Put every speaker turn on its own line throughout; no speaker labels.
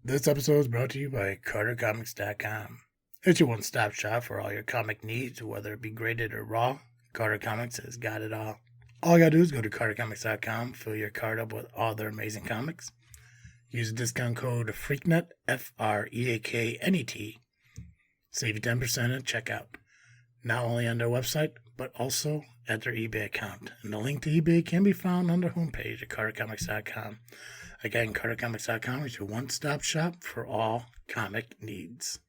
This episode is brought to you by CarterComics.com. It's your one-stop shop for all your comic needs, whether it be graded or raw. Carter Comics has got it all. All you gotta do is go to CarterComics.com, fill your card up with all their amazing comics. Use the discount code FREAKNET, FREAKNET. Save you 10% at checkout. Not only on their website, but also at their eBay account. And the link to eBay can be found on their homepage at CarterComics.com. Again, CarterComics.com is your one-stop shop for all comic needs.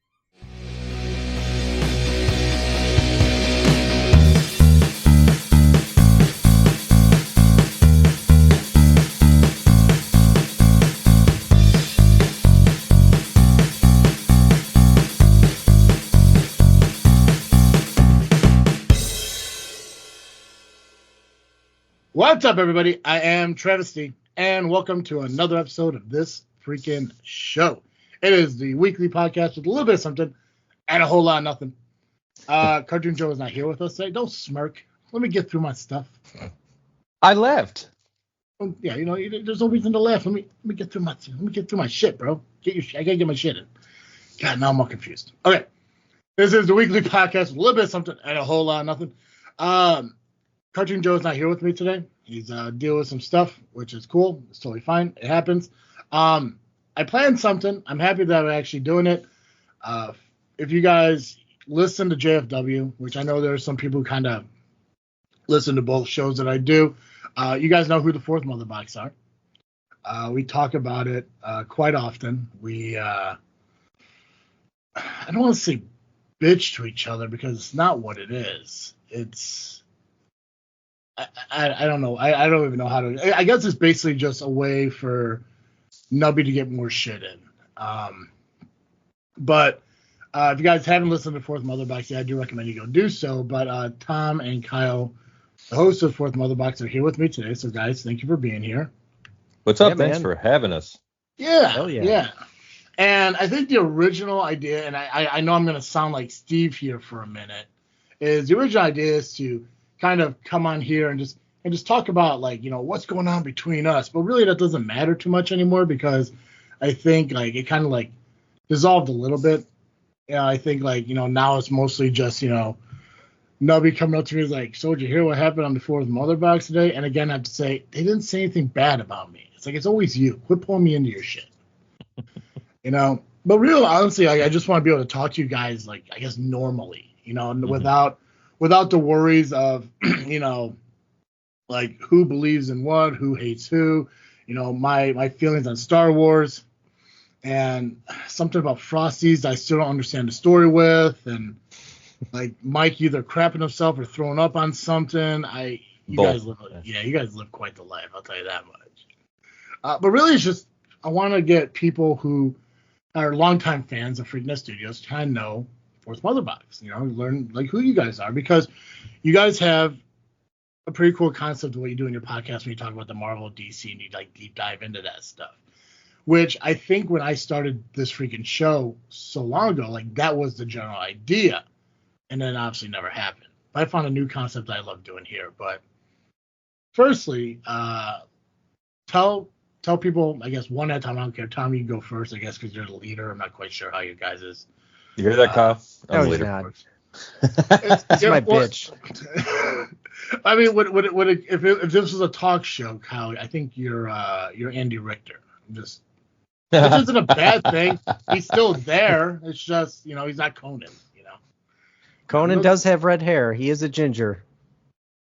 What's up, everybody? I am Travesty, and welcome to another episode of this freaking show. It is the weekly podcast with a little bit of something and a whole lot of nothing. Cartoon Joe is not here with us today. Don't smirk. Let me get through my stuff.
I left.
Well, yeah, you know, there's no reason to laugh. Let me get through my shit, bro. I gotta get my shit in. God, now I'm all confused. Okay, this is the weekly podcast with a little bit of something and a whole lot of nothing. Cartoon Joe's not here with me today. He's dealing with some stuff, which is cool. It's totally fine. It happens. I planned something. I'm happy that I'm actually doing it. If you guys listen to JFW, which I know there are some people who kind of listen to both shows that I do, you guys know who the Fourth Mother Box are. We talk about it quite often. I don't want to say bitch to each other because it's not what it is. I don't know. I don't even know how to. I guess it's basically just a way for Nubby to get more shit in. But if you guys haven't listened to Fourth Mother Box yet, I do recommend you go do so. But Tom and Kyle, the hosts of Fourth Mother Box, are here with me today. So, guys, thank you for being here.
What's up? Thanks for having us.
Yeah. Hell yeah. Yeah. And I think the original idea, and I know I'm going to sound like Steve here for a minute, is the original idea is to kind of come on here and just talk about, like, you know, what's going on between us. But really that doesn't matter too much anymore because I think, like, it kind of, like, dissolved a little bit. Yeah, I think, like, you know, now it's mostly just, you know, Nubby coming up to me is like, so did you hear what happened on the Fourth Mother Box today? And again, I have to say, they didn't say anything bad about me. It's like, it's always you. Quit pulling me into your shit. You know? But real honestly, I just want to be able to talk to you guys, like, I guess normally, you know, without the worries of, you know, like, who believes in what, who hates who, you know, my feelings on Star Wars, and something about Frosties I still don't understand the story with, and, like, Mike either crapping himself or throwing up on something. You guys live quite the life, I'll tell you that much. But really, it's just, I want to get people who are longtime fans of Freakin Studios to kind of know Fourth Mother Box, you know, learn, like, who you guys are, because you guys have a pretty cool concept of what you do in your podcast when you talk about the Marvel, DC, and you, like, deep dive into that stuff, which I think when I started this freaking show so long ago, like, that was the general idea, and then obviously never happened. But I found a new concept that I love doing here. But firstly, tell people, I guess, one at a time. I don't care. Tom, you can go first, I guess, because you're the leader. I'm not quite sure how you guys is.
You hear that, Kyle?
I'm the leader. It's my bitch.
I mean, if this was a talk show, Kyle, I think you're Andy Richter. Which isn't a bad thing. He's still there. It's just, you know, he's not Conan. You know,
Conan does have red hair. He is a ginger.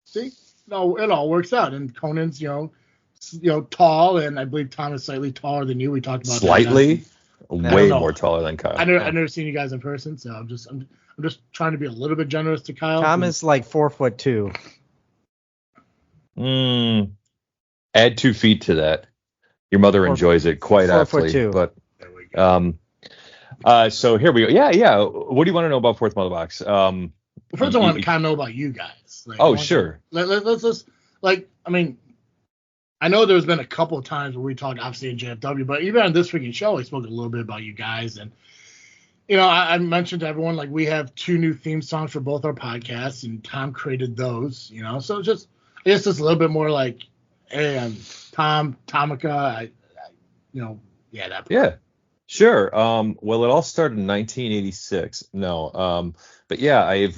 See, no, it all works out. And Conan's, you know, tall, and I believe Tom is slightly taller than you. We talked about
slightly. Way more taller than Kyle.
I've never seen you guys in person, so I'm just trying to be a little bit generous to Kyle.
Tom is like 4'2".
Add 2 feet to that. Your mother enjoys it quite aptly.
4'2".
But so here we go. Yeah. What do you want to know about Fourth Mother Box?
First, I want to kind of know about you guys.
Like, sure.
Let's just, like, I mean, I know there's been a couple of times where we talked, obviously, in JFW, but even on this freaking show, I spoke a little bit about you guys. And, you know, I mentioned to everyone, like, we have 2 new theme songs for both our podcasts, and Tom created those, you know. So just, I guess it's a little bit more like, hey, I'm Tom, MeTOMicA, that part.
Yeah, Sure. Well, it all started in 1986. No. But yeah, I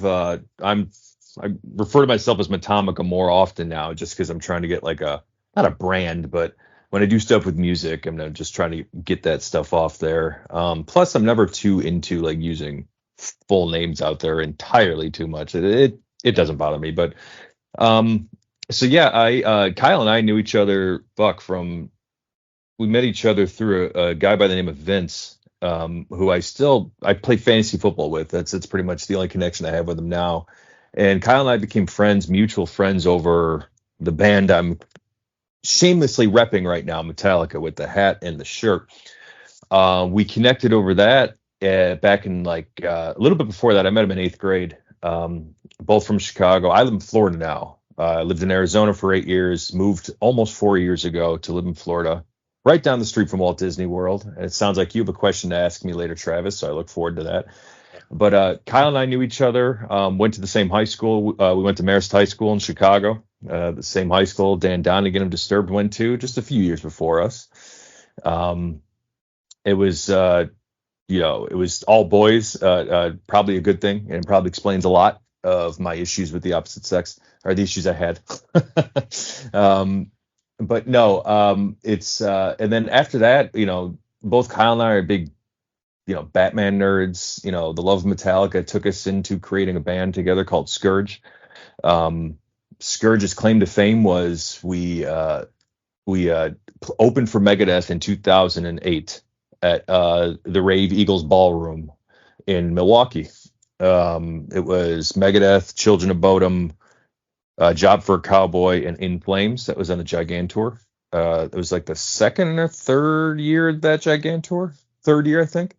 refer to myself as MeTOMicA more often now, just because I'm trying to get like not a brand, but when I do stuff with music, I'm just trying to get that stuff off there. Plus, I'm never too into like using full names out there entirely too much. It doesn't bother me, but um, so yeah, I Kyle and I knew each other, from we met each other through a guy by the name of Vince, who I play fantasy football with. That's pretty much the only connection I have with him now. And Kyle and I became friends, mutual friends, over the band I'm shamelessly repping right now, Metallica, with the hat and the shirt. We connected over that back in a little bit before that. I met him in 8th grade, both from Chicago. I live in Florida now. I lived in Arizona for 8 years, moved almost 4 years ago to live in Florida, right down the street from Walt Disney World. And it sounds like you have a question to ask me later, Travis, so I look forward to that. But Kyle and I knew each other, went to the same high school. We went to Marist High School in Chicago, the same high school Dan Donegan of Disturbed went to just a few years before us. It was, it was all boys, probably a good thing, and probably explains a lot of my issues with the opposite sex, or the issues I had. But no, it's and then after that, both Kyle and I are big, Batman nerds. The love of Metallica took us into creating a band together called Scourge. Scourge's claim to fame was we opened for Megadeth in 2008 at the Rave Eagles Ballroom in Milwaukee. It was Megadeth, Children of Bodom, Job for a Cowboy, and In Flames. That was on the Gigantour. It was like the second or third year of that Gigantour. Third year, I think.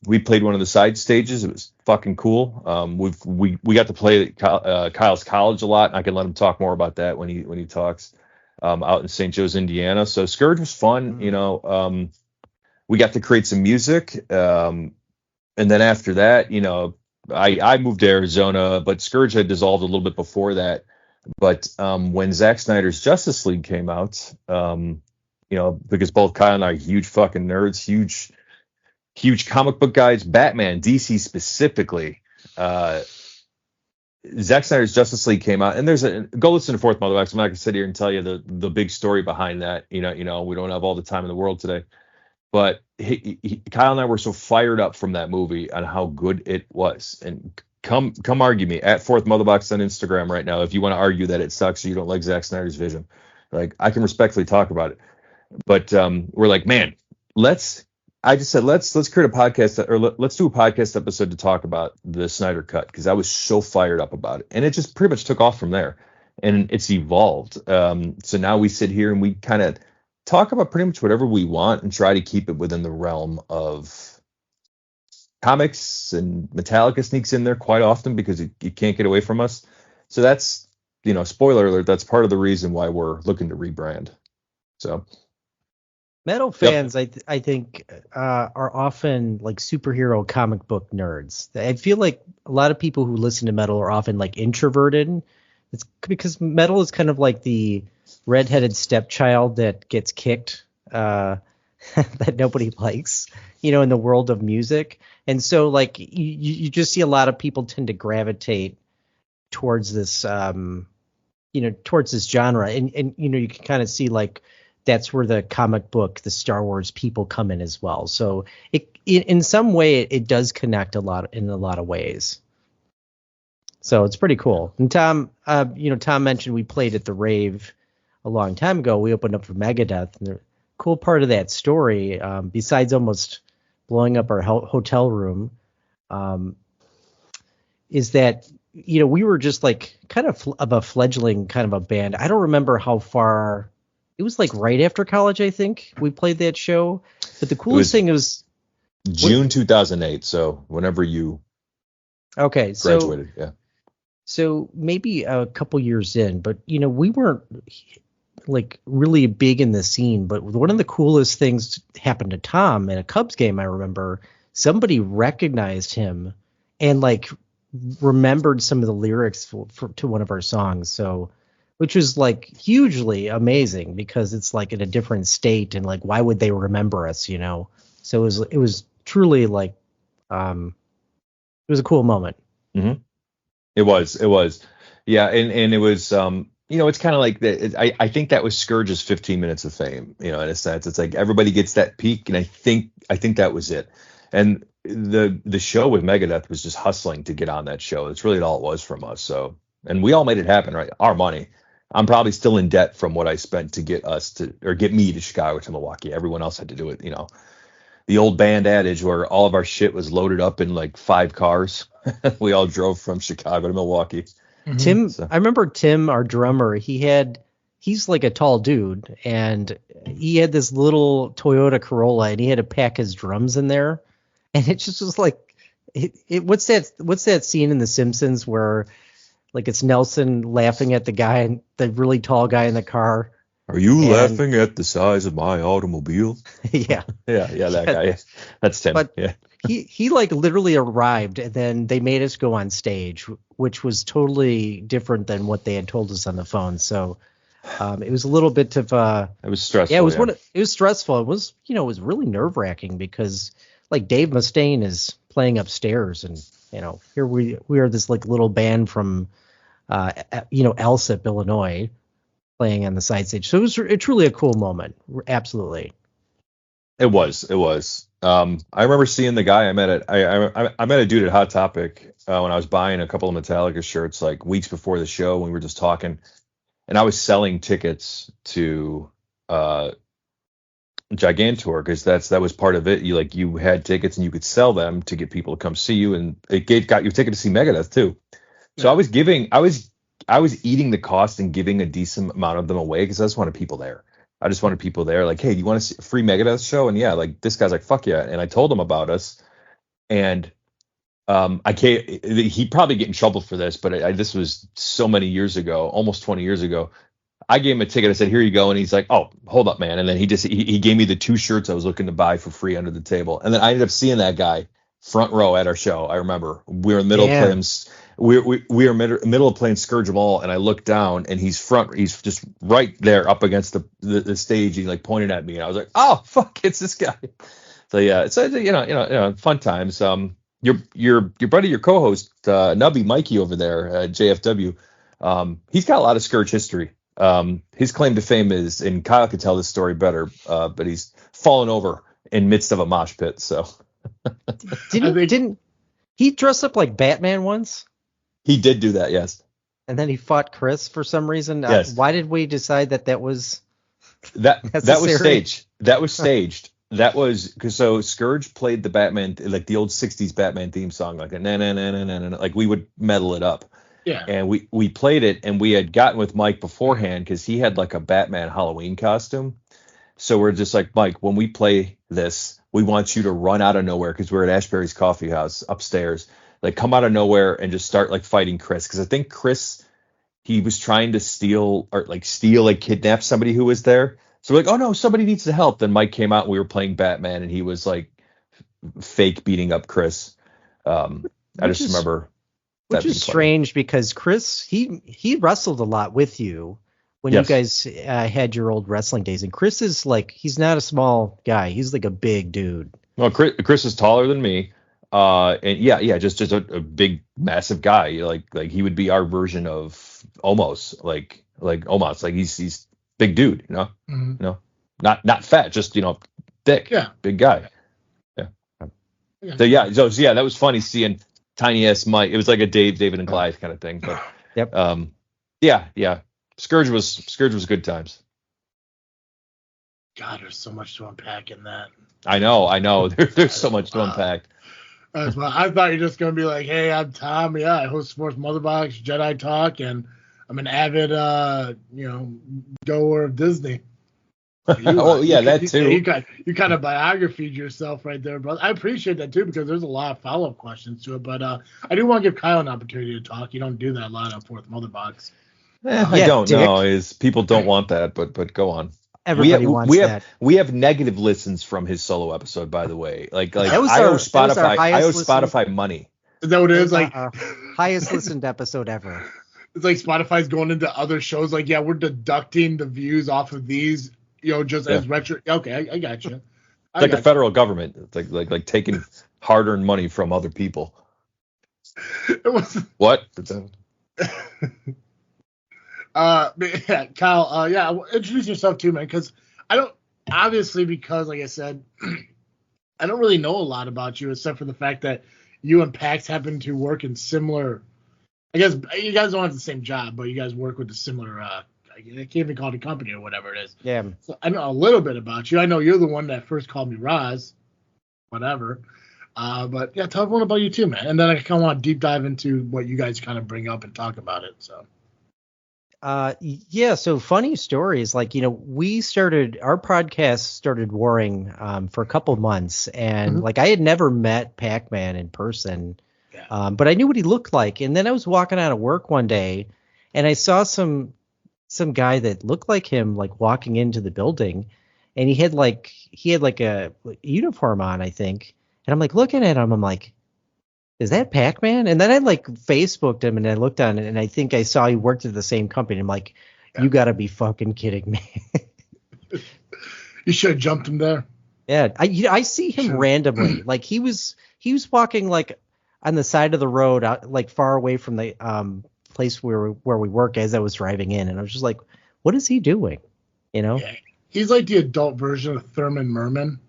We played one of the side stages. It was fucking cool. We got to play at Kyle's college a lot. I can let him talk more about that when he talks. Out in St. Joe's, Indiana. So Scourge was fun. We got to create some music. And then after that, I moved to Arizona, but Scourge had dissolved a little bit before that. But when Zack Snyder's Justice League came out, because both Kyle and I are huge fucking nerds, huge comic book guys, Batman, DC specifically. Zack Snyder's Justice League came out, and go listen to Fourth Motherbox. I'm not gonna sit here and tell you the big story behind that. We don't have all the time in the world today. But Kyle and I were so fired up from that movie on how good it was. And come argue me at Fourth Motherbox on Instagram right now if you want to argue that it sucks or you don't like Zack Snyder's vision. Like, I can respectfully talk about it. But we're like, man, let's create a podcast, or let's do a podcast episode to talk about the Snyder Cut, because I was so fired up about it. And it just pretty much took off from there. And it's evolved. So now we sit here and we kind of talk about pretty much whatever we want and try to keep it within the realm of comics, and Metallica sneaks in there quite often because you can't get away from us. So that's, spoiler alert, that's part of the reason why we're looking to rebrand. So
metal fans, yep. I think are often like superhero comic book nerds. I feel like a lot of people who listen to metal are often like introverted. It's because metal is kind of like the redheaded stepchild that gets kicked, that nobody likes, in the world of music. And so like you just see a lot of people tend to gravitate towards this, towards this genre. And you can kind of see like that's where the comic book, the Star Wars people come in as well. So in some way it does connect in a lot of ways. So it's pretty cool. And Tom mentioned we played at the Rave a long time ago. We opened up for Megadeth, and the cool part of that story, besides almost blowing up our hotel room, is that we were just like kind of a fledgling kind of a band. I don't remember how far. It was like right after college, I think we played that show. But the coolest thing was
June 2008. So whenever you graduated, yeah.
So maybe a couple years in, but we weren't like really big in the scene. But one of the coolest things happened to Tom at a Cubs game. I remember somebody recognized him and like remembered some of the lyrics to one of our songs. So, which was like hugely amazing because it's like in a different state, and like why would they remember us? So it was truly like it was a cool moment.
Mm-hmm. It was. Yeah, and it was it's kind of like I think that was Scourge's 15 minutes of fame, in a sense. It's like everybody gets that peak, and I think that was it. And the show with Megadeth was just hustling to get on that show. That's really all it was from us. So, and we all made it happen, right? Our money. I'm probably still in debt from what I spent to get me to Chicago to Milwaukee. Everyone else had to do it, the old band adage where all of our shit was loaded up in like 5 cars. We all drove from Chicago to Milwaukee.
Mm-hmm. Tim, so. I remember Tim, our drummer, he's like a tall dude, and he had this little Toyota Corolla, and he had to pack his drums in there. And it just was like, what's that scene in The Simpsons where like it's Nelson laughing at the really tall guy in the car?
Are you laughing at the size of my automobile?
Yeah.
Yeah, that guy. Yeah. That's Tim.
But
yeah.
He like literally arrived, and then they made us go on stage, which was totally different than what they had told us on the phone. So it was a little bit of
it was stressful.
Yeah, it was stressful. It was it was really nerve-wracking because like Dave Mustaine is playing upstairs, and here we are, this like little band from Alsip, Illinois, playing on the side stage. So it was truly a cool moment. Absolutely.
It was. I remember seeing the guy I met I met a dude at Hot Topic when I was buying a couple of Metallica shirts like weeks before the show when we were just talking, and I was selling tickets to Gigantour because that was part of it. You had tickets and you could sell them to get people to come see you, and it got your ticket to see Megadeth too. So I was eating the cost and giving a decent amount of them away because I just wanted people there. Like, hey, do you want to see a free Megadeth show? And yeah, like this guy's like, fuck yeah. And I told him about us, and I can't. He'd probably get in trouble for this, but this was so many years ago, almost 20 years ago. I gave him a ticket. I said, here you go. And he's like, oh, hold up, man. And then he gave me the 2 shirts I was looking to buy for free under the table. And then I ended up seeing that guy front row at our show. I remember we were in the middle of playing. We were middle of playing Scourge of All, and I looked down, and he's just right there up against the stage. He like pointed at me, and I was like, "Oh fuck, it's this guy." So yeah, it's fun times. Your buddy, your co-host, Nubby Mikey over there, JFW. He's got a lot of Scourge history. His claim to fame is, and Kyle could tell this story better, but he's fallen over in midst of a mosh pit. So
didn't he dress up like Batman once?
He did do that, yes.
And then he fought Chris for some reason.
Yes.
Why did we decide that was
that was staged? That was staged. That was because Scourge played the Batman, like the old '60s Batman theme song, like a na na na na na, like we would metal it up.
Yeah.
And we played it, and we had gotten with Mike beforehand because he had like a Batman Halloween costume. So we're just like, Mike, when we play this, we want you to run out of nowhere because we're at Ashbury's Coffee House upstairs. Like come out of nowhere and just start like fighting Chris, because I think Chris, he was trying to steal, kidnap somebody who was there. So we're like, oh no, somebody needs to help. Then Mike came out and we were playing Batman, and he was like fake beating up Chris. I just remember.
Which is strange because Chris, he wrestled a lot with you when you guys had your old wrestling days, and Chris is like, he's not a small guy, he's like a big dude.
Well, Chris is taller than me. And just a big, massive guy. Like he would be our version of almost like he's big dude,
Mm-hmm.
Not fat, just thick, big guy. Yeah. So that was funny seeing tiny ass Mike. It was like a David and Goliath kind of thing. But
yep.
Scourge was good times.
God, there's so much to unpack in that.
I know. There's so much to unpack.
I thought you're just going to be like, hey, I'm Tom. Yeah, I host Sports Motherbox, Jedi Talk, and I'm an avid, goer of Disney.
That too.
You kind of biographied yourself right there, brother. I appreciate that too, because there's a lot of follow-up questions to it. But I do want to give Kyle an opportunity to talk. You don't do that a lot on Fourth Motherbox.
I don't know. Is people don't want that, but go on.
Everybody wants that.
We have negative listens from his solo episode, by the way. Like I owe Spotify money.
Is that what it is? Like
highest listened episode ever.
It's like Spotify's going into other shows. Like, yeah, we're deducting the views off of these, just as retro. Okay, I got you.
It's like the federal government. It's like taking hard-earned money from other people.
It was
What?
Yeah, Kyle. Yeah, introduce yourself too, man. Because because like I said, I don't really know a lot about you except for the fact that you and Pax happen to work in similar. I guess you guys don't have the same job, but you guys work with a similar. I can't even call it a company or whatever it is.
Yeah.
So I know a little bit about you. I know you're the one that first called me Roz, whatever. But yeah, tell everyone about you too, man. And then I kind of want to deep dive into what you guys kind of bring up and talk about it. So.
Yeah. So funny stories, like, our podcast started warring for a couple months, and like I had never met Pac-Man in person, but I knew what he looked like. And then I was walking out of work one day, and I saw some guy that looked like him, like walking into the building, and he had like a uniform on, I think. And I'm like looking at him, I'm like, is that Pac-Man? And then I like Facebooked him, and I looked on it, and I think I saw he worked at the same company. I'm like, you got to be fucking kidding me.
You should have jumped him there.
Yeah, I see him randomly. Like he was walking like on the side of the road, out, like far away from the place where we work, as I was driving in, and I was just like, what is he doing? Yeah.
He's like the adult version of Thurman Merman.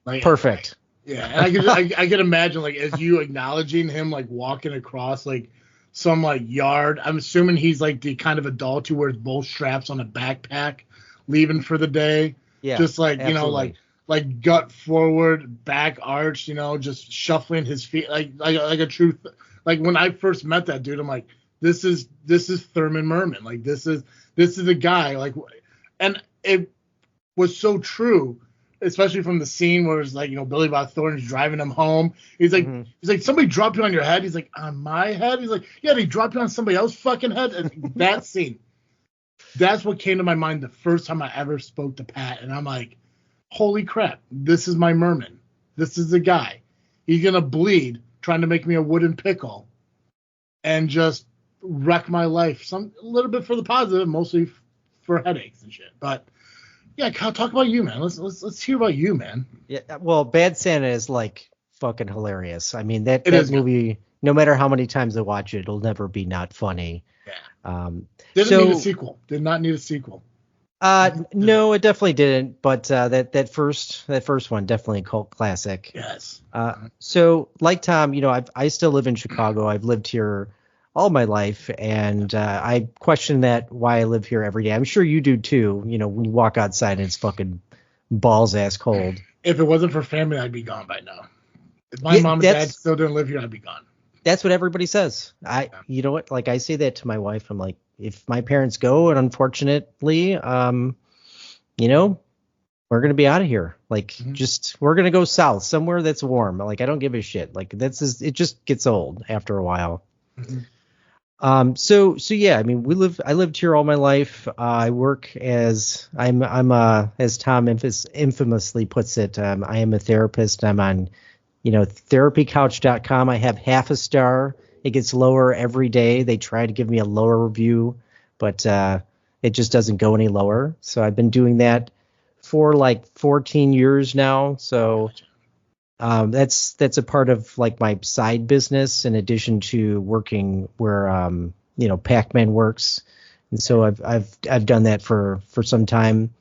Like,
perfect.
Yeah, and I could imagine, like, as you acknowledging him, like walking across like some like yard. I'm assuming he's like the kind of adult who wears both straps on a backpack, leaving for the day.
Yeah,
just like
absolutely.
like gut forward, back arched, just shuffling his feet like a true. Like when I first met that dude, I'm like, this is Thurman Merman. Like this is the guy. Like, and it was so true. Especially from the scene where it's like, Billy Bob Thornton's driving him home. He's like, somebody dropped you on your head. He's like, on my head? He's like, yeah, they dropped you on somebody else's fucking head. And that scene, that's what came to my mind the first time I ever spoke to Pat. And I'm like, holy crap, this is my Merman. This is the guy. He's going to bleed trying to make me a wooden pickle and just wreck my life. A little bit for the positive, mostly for headaches and shit. But yeah, Kyle, talk about you, man. Let's hear about you, man.
Yeah, well, Bad Santa is like fucking hilarious. I mean, that movie, good. No matter how many times I watch it, it'll never be not funny.
Yeah. Didn't need a sequel. Did not need a sequel.
No, it definitely didn't. But that first one, definitely a cult classic.
Yes.
So like Tom, I still live in Chicago. I've lived here all my life, and I question that why I live here every day. I'm sure you do too. When you walk outside and it's fucking balls ass cold.
If it wasn't for family, I'd be gone by now. If my mom and dad still didn't live here, I'd be gone.
That's what everybody says. You know what? Like I say that to my wife. I'm like, if my parents go, and unfortunately, we're gonna be out of here. Like, we're gonna go south somewhere that's warm. Like, I don't give a shit. Like it just gets old after a while. Mm-hmm. So yeah, I mean, I lived here all my life. I work as as Tom infamously puts it, I am a therapist. I'm on, therapycouch.com. I have half a star. It gets lower every day. They try to give me a lower review, but, it just doesn't go any lower. So I've been doing that for like 14 years now. So, that's a part of like my side business in addition to working where Pac-Man works, and so I've done that for some time.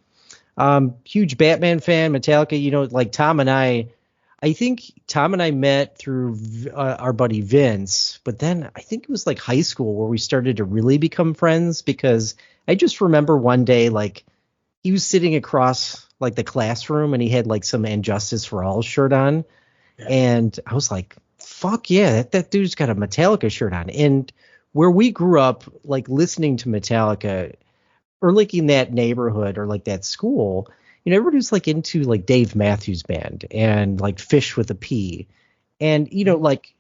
Huge Batman fan, Metallica. Like Tom and I think Tom and I met through our buddy Vince, but then I think it was like high school where we started to really become friends, because I just remember one day like he was sitting across like the classroom and he had like some And Justice for All shirt on. Yeah. And I was like, fuck yeah, that dude's got a Metallica shirt on. And where we grew up, like listening to Metallica, or like in that neighborhood or like that school, everybody was like into like Dave Matthews Band and like Fish with a P. And, like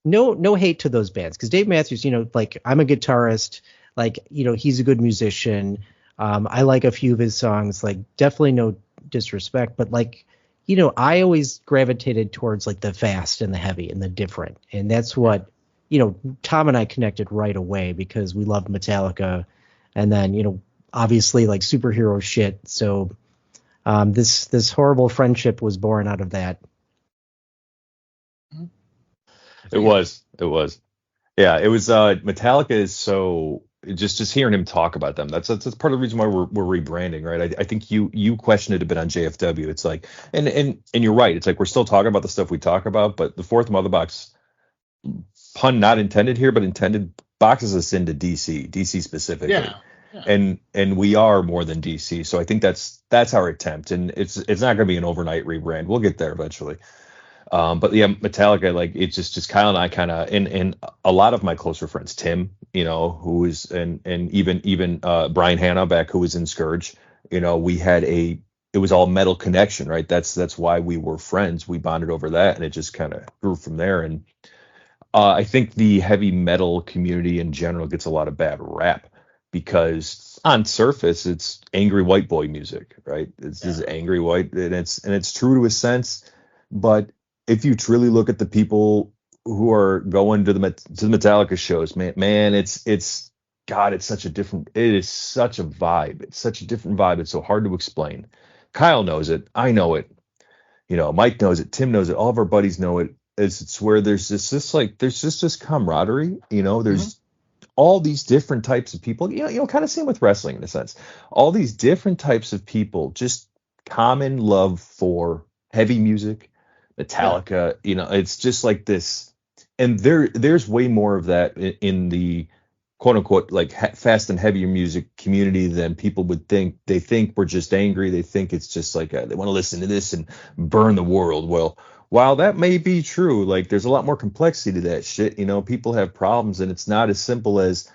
no hate to those bands, because Dave Matthews, like I'm a guitarist, like, he's a good musician. I like a few of his songs, like definitely no disrespect, but like, I always gravitated towards like the fast and the heavy and the different. And that's what, Tom and I connected right away because we loved Metallica, and then, obviously like superhero shit. So This horrible friendship was born out of that.
It was. Yeah, it was. Metallica is so just hearing him talk about them. That's part of the reason why we're rebranding, right? I think you questioned it a bit on JFW. It's like, and you're right. It's like we're still talking about the stuff we talk about, but the fourth mother box, pun not intended here, but intended, boxes us into DC specifically.
Yeah.
And we are more than DC. So I think that's our attempt, and it's not going to be an overnight rebrand. We'll get there eventually. But yeah, Metallica, like it's just Kyle and I kind of, and a lot of my closer friends, Tim, who is, and even Brian Hanna who was in Scourge, we had it was all metal connection, right? That's why we were friends. We bonded over that, and it just kind of grew from there. And I think the heavy metal community in general gets a lot of bad rap because on surface it's angry white boy music, right? It's just angry white, and it's true to a sense, but if you truly look at the people who are going to the Metallica shows, man, it's God, it's such a different, it is such a vibe. It's such a different vibe. It's so hard to explain. Kyle knows it. I know it. Mike knows it. Tim knows it. All of our buddies know it. It's where there's this camaraderie. There's all these different types of people. Kind of same with wrestling in a sense. All these different types of people, just common love for heavy music. Metallica, it's just like this, and there's way more of that in the quote unquote like fast and heavier music community than people would think. They think we're just angry. They think it's just like they want to listen to this and burn the world. Well, while that may be true, like there's a lot more complexity to that shit. People have problems, and it's not as simple as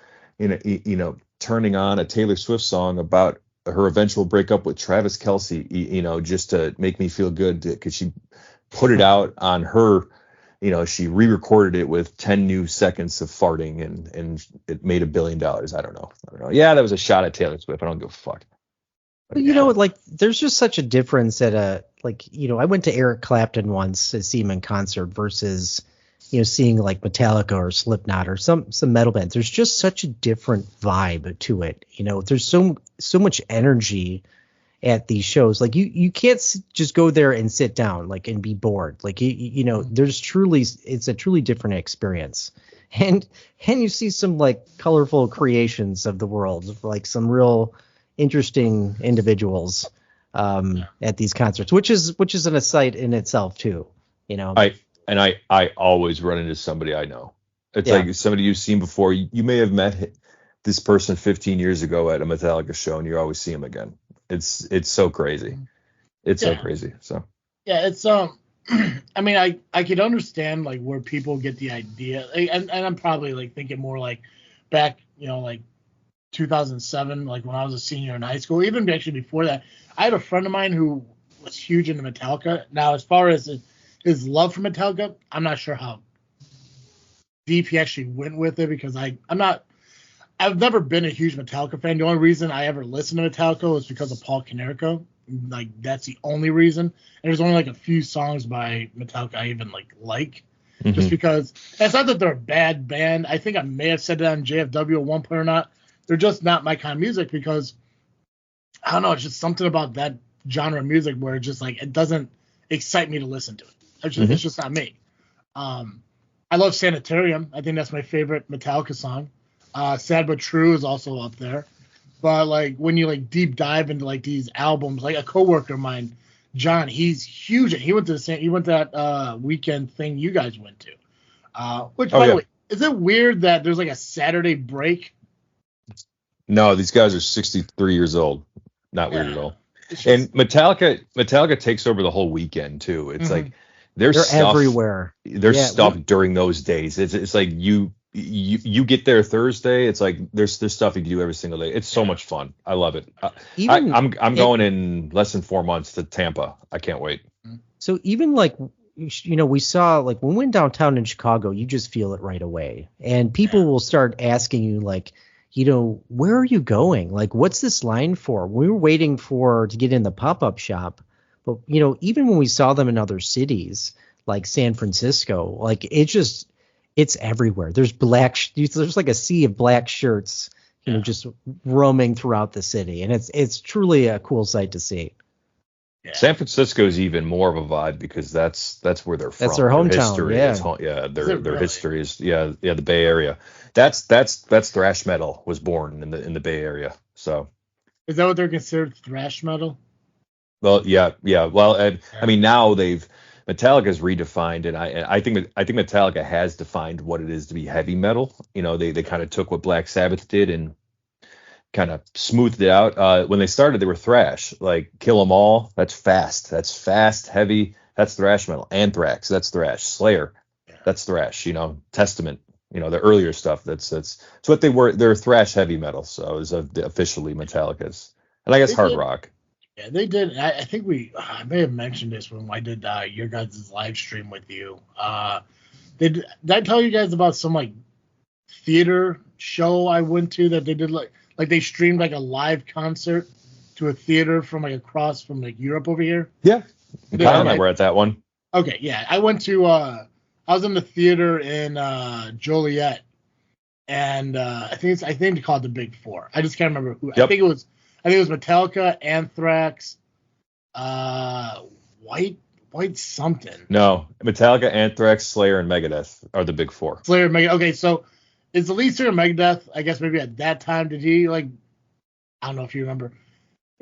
turning on a Taylor Swift song about her eventual breakup with Travis Kelce, just to make me feel good because she put it out on her, she re-recorded it with 10 new seconds of farting and it made $1 billion. I don't know. Yeah, that was a shot at Taylor Swift. I don't give a fuck.
But like there's just such a difference at I went to Eric Clapton once to see him in concert versus, seeing like Metallica or Slipknot or some metal bands. There's just such a different vibe to it. There's so much energy at these shows. Like you can't just go there and sit down like and be bored. Like it's a truly different experience. And you see some like colorful creations of the world, like some real interesting individuals at these concerts, which is an aside in itself too.
I always run into somebody I know. It's like somebody you've seen before. You may have met this person 15 years ago at a Metallica show, and you always see him again. It's so crazy. It's so crazy. So
yeah, it's I mean, I could understand like where people get the idea, and I'm probably like thinking more like back, like 2007, like when I was a senior in high school, even actually before that. I had a friend of mine who was huge into Metallica. Now, as far as his love for Metallica, I'm not sure how deep he actually went with it because I've never been a huge Metallica fan. The only reason I ever listened to Metallica was because of Paul Konerko. Like that's the only reason. And there's only like a few songs by Metallica I even like. Just because it's not that they're a bad band. I think I may have said that on JFW at one point or not. They're just not my kind of music because I don't know. It's just something about that genre of music where it just like it doesn't excite me to listen to it. It's just not me. I love Sanitarium. I think that's my favorite Metallica song. Sad But True is also up there. But like when you like deep dive into like these albums, like a coworker of mine, John, he's huge. He went to that weekend thing you guys went to. Which by the way, is it weird that there's like a Saturday break?
No, these guys are 63 years old. Not weird at all. And Metallica takes over the whole weekend too. It's like they're stuff,
everywhere.
There's stuff during those days. It's like you get there Thursday. It's like there's stuff you can do every single day. It's so much fun. I love it. I'm going in less than 4 months to Tampa. I can't wait.
So even like we saw like when we went downtown in Chicago, you just feel it right away, and people will start asking you like, where are you going? Like, what's this line for? We were waiting to get in the pop-up shop, but even when we saw them in other cities like San Francisco, like it's everywhere. There's there's like a sea of black shirts, just roaming throughout the city, and it's truly a cool sight to see.
Yeah.
San Francisco's even more of a vibe because that's where they're from.
That's their hometown.
History
Yeah.
is their
really?
history is the Bay Area. That's thrash metal was born in the Bay Area. So
Is that what they're considered, thrash metal?
well, yeah. Well, and I mean now Metallica's redefined, and I think Metallica has defined what it is to be heavy metal. You know, they kind of took what Black Sabbath did and kind of smoothed it out. When they started, they were thrash, like Kill 'Em All. That's fast, heavy. That's thrash metal. Anthrax, that's thrash. Slayer, that's thrash. You know, Testament. You know, the earlier stuff. That's what they were. They're thrash heavy metal. So it was officially Metallica's, and I guess hard rock.
Yeah, they did. I think I may have mentioned this when I did your guys' live stream with you. Did I tell you guys about some like theater show I went to that they did like they streamed like a live concert to a theater from like across from like Europe over here?
Yeah. Kyle and I were at that one.
Okay, yeah. I went to I was in the theater in Joliet, and I think they called it the Big Four. I just can't remember who. Yep. I think it was Metallica, Anthrax, White something.
No, Metallica, Anthrax, Slayer, and Megadeth are the Big Four.
Slayer, Megadeth. Okay, so is the lead singer Megadeth? I guess maybe at that time did he like? I don't know if you remember.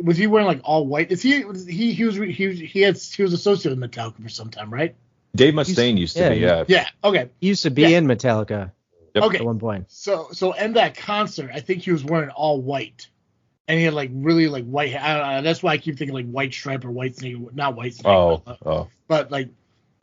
Was he wearing like all white? He was associated with Metallica for some time, right?
Dave Mustaine used to be.
Yeah. Okay.
He used to be in Metallica.
Yep.
Okay.
At one point.
So in that concert, I think he was wearing all white. And he had like really like white hair. That's why I keep thinking like White Stripe or White Snake, not White Snake. But like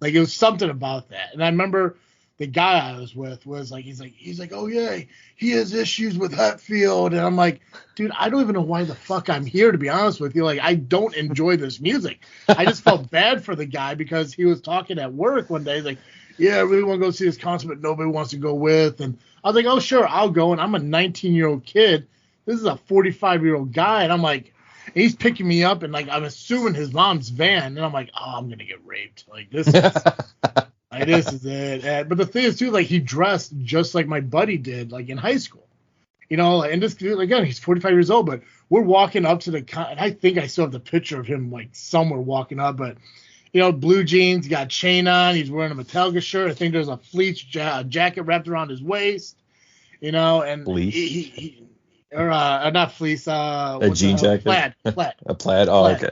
it was something about that. And I remember the guy I was with was like, he's like, oh yeah, he has issues with Hetfield. And I'm like, dude, I don't even know why the fuck I'm here, to be honest with you. Like, I don't enjoy this music. I just felt bad for the guy because he was talking at work one day. He's like, yeah, I really want to go see this concert, but nobody wants to go with. And I was like, oh sure, I'll go. And I'm a 19-year-old kid. This is a 45-year-old guy, and I'm like, and he's picking me up, and like I'm assuming his mom's van, and I'm like, oh, I'm gonna get raped. Like this is, like this is it. But the thing is too, like he dressed just like my buddy did, like in high school, you know. And this dude, again, he's 45 years old, but we're walking up to and I think I still have the picture of him like somewhere walking up, but you know, blue jeans, got a chain on, he's wearing a Metallica shirt. I think there's a fleece jacket wrapped around his waist, you know, and he or not fleece,
a jean jacket,
plaid,
a plaid. Oh, plaid.
Okay,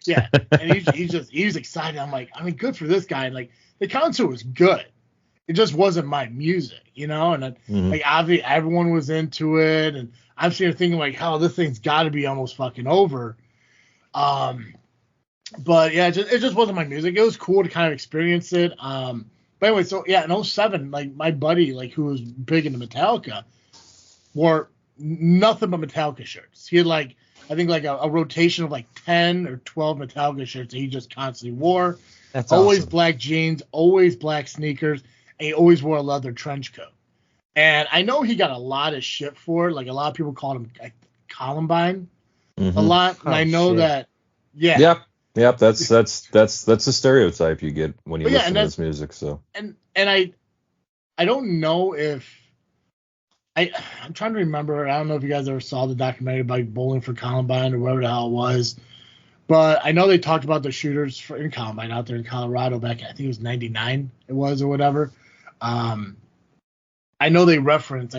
yeah. And he's excited. I'm like, I mean, good for this guy. Like the concert was good. It just wasn't my music, you know. And like obviously everyone was into it, and I'm sitting here thinking like, hell, this thing's got to be almost fucking over. But yeah, it just wasn't my music. It was cool to kind of experience it. But anyway, so yeah, in 2007, like my buddy, like who was big into Metallica, wore nothing but Metallica shirts. He had like, I think like a rotation of like 10 or 12 Metallica shirts that he just constantly wore.
That's
always
awesome.
Black jeans, always black sneakers, and he always wore a leather trench coat. And I know he got a lot of shit for it. Like a lot of people called him Columbine a lot. And I know that, yeah.
Yep. That's a stereotype you get when you listen to this music. So
and I don't know if I'm trying to remember. I don't know if you guys ever saw the documentary about Bowling for Columbine or whatever the hell it was, but I know they talked about the shooters in Columbine out there in Colorado back. I think it was '99. It was or whatever. I know they reference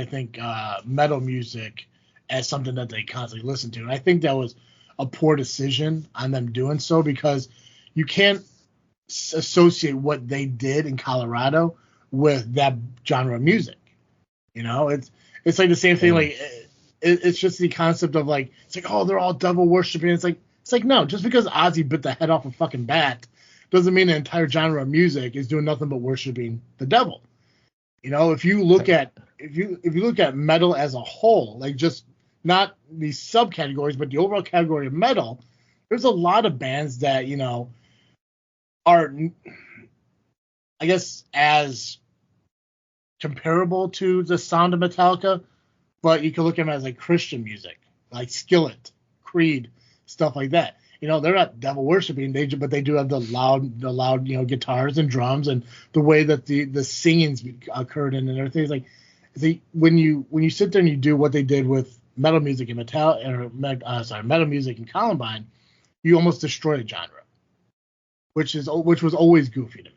metal music as something that they constantly listen to, and I think that was a poor decision on them doing so because you can't associate what they did in Colorado with that genre of music. You know, it's like the same thing. Like it's just the concept of like, it's like, oh, they're all devil worshiping. It's like no, just because Ozzy bit the head off a fucking bat doesn't mean the entire genre of music is doing nothing but worshiping the devil. You know, if you look at metal as a whole, like just not these subcategories, but the overall category of metal, there's a lot of bands that, you know, are, I guess, as comparable to the sound of Metallica, but you can look at them as like Christian music, like Skillet, Creed, stuff like that. You know, they're not devil worshiping, but they do have the loud, you know, guitars and drums and the way that the singings occurred in and everything. It's like when you sit there and you do what they did with metal music and metal music in Columbine, you almost destroy a genre, which was always goofy to me.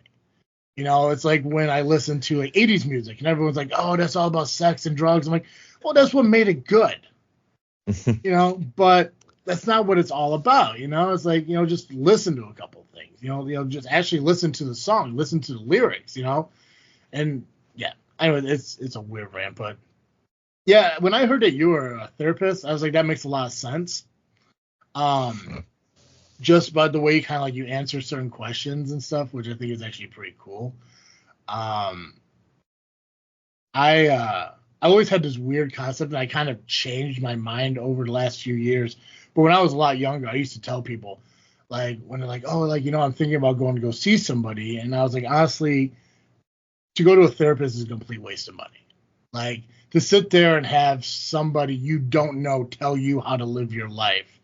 You know, it's like when I listen to like 80s music and everyone's like, oh, that's all about sex and drugs. I'm like, well, that's what made it good. You know, but that's not what it's all about. You know, it's like, you know, just listen to a couple of things. You know, just actually listen to the song, listen to the lyrics. You know, and yeah, I know it's a weird rant, but yeah, when I heard that you were a therapist, I was like, that makes a lot of sense. Just by the way, kind of like you answer certain questions and stuff, which I think is actually pretty cool. I always had this weird concept, and I kind of changed my mind over the last few years. But when I was a lot younger, I used to tell people, like, when they're like, oh, like, you know, I'm thinking about going to go see somebody. And I was like, honestly, to go to a therapist is a complete waste of money. Like, to sit there and have somebody you don't know tell you how to live your life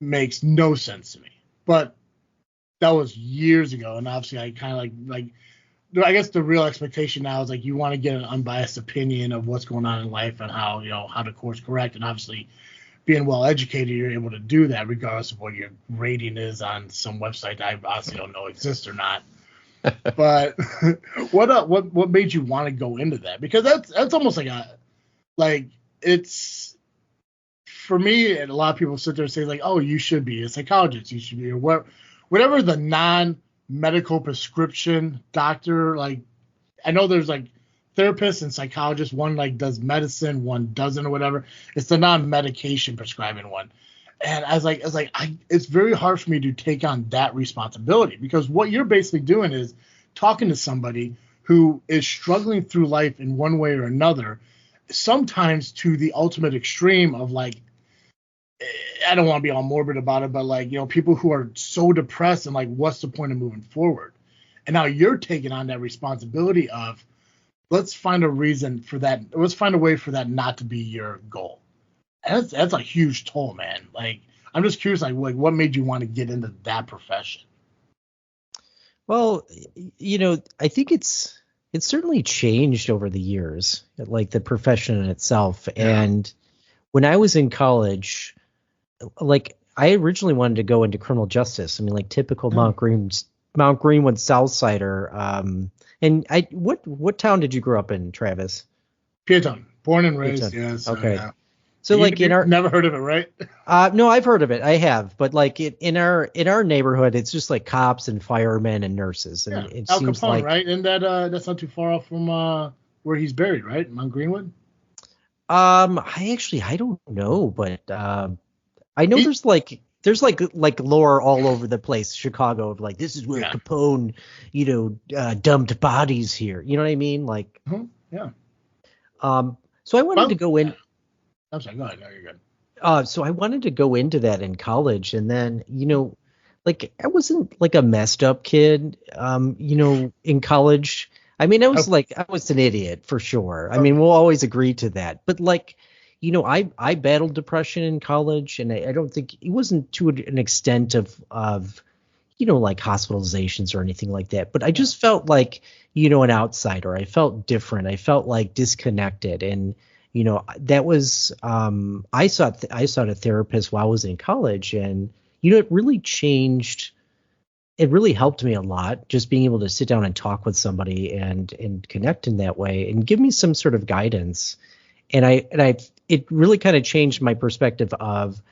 makes no sense to me. But that was years ago, and obviously I kind of like I guess the real expectation now is like you want to get an unbiased opinion of what's going on in life and how, you know, how to course correct, and obviously being well educated, you're able to do that regardless of what your rating is on some website that I obviously don't know exists or not. But what made you want to go into that? Because that's almost like it's, for me, and a lot of people sit there and say like, oh, you should be a psychologist, you should be whatever the non-medical prescription doctor. Like, I know there's like therapists and psychologists. One like does medicine, one doesn't, or whatever. It's the non-medication prescribing one. And it's very hard for me to take on that responsibility, because what you're basically doing is talking to somebody who is struggling through life in one way or another, sometimes to the ultimate extreme of like, I don't want to be all morbid about it, but like, you know, people who are so depressed and like, what's the point of moving forward? And now you're taking on that responsibility of, let's find a reason for that. Let's find a way for that not to be your goal. And that's a huge toll, man. Like, I'm just curious, like what made you want to get into that profession?
Well, you know, I think it's certainly changed over the years, like the profession in itself. Yeah. And when I was in college, like I originally wanted to go into criminal justice. I mean, like typical Mount Greenwood Southsider. And what town did you grow up in, Travis?
Peatone, born and raised. Yes.
Okay.
Yeah.
So like
never heard of it, right?
No, I've heard of it. I have, but like in our neighborhood, it's just like cops and firemen and nurses. And
yeah.
It
Al
seems
Capone,
like,
right? And that's not too far off from where he's buried, right? Mount Greenwood.
I don't know, but I know there's like lore all over the place, Chicago, of like, this is where Capone, you know, dumped bodies here. You know what I mean? Like,
yeah.
So I wanted to go in.
I'm sorry, go ahead. No, you're good.
So I wanted to go into that in college, and then, you know, like I wasn't like a messed up kid, you know, in college. I mean, I was an idiot for sure. I mean, we'll always agree to that. But like, you know, I battled depression in college, and I don't think it wasn't to an extent of, you know, like hospitalizations or anything like that. But I just felt like, you know, an outsider. I felt different. I felt like disconnected. And, you know, that was I saw a therapist while I was in college, and, you know, it really changed. It really helped me a lot, just being able to sit down and talk with somebody and connect in that way and give me some sort of guidance. And it really kind of changed my perspective of,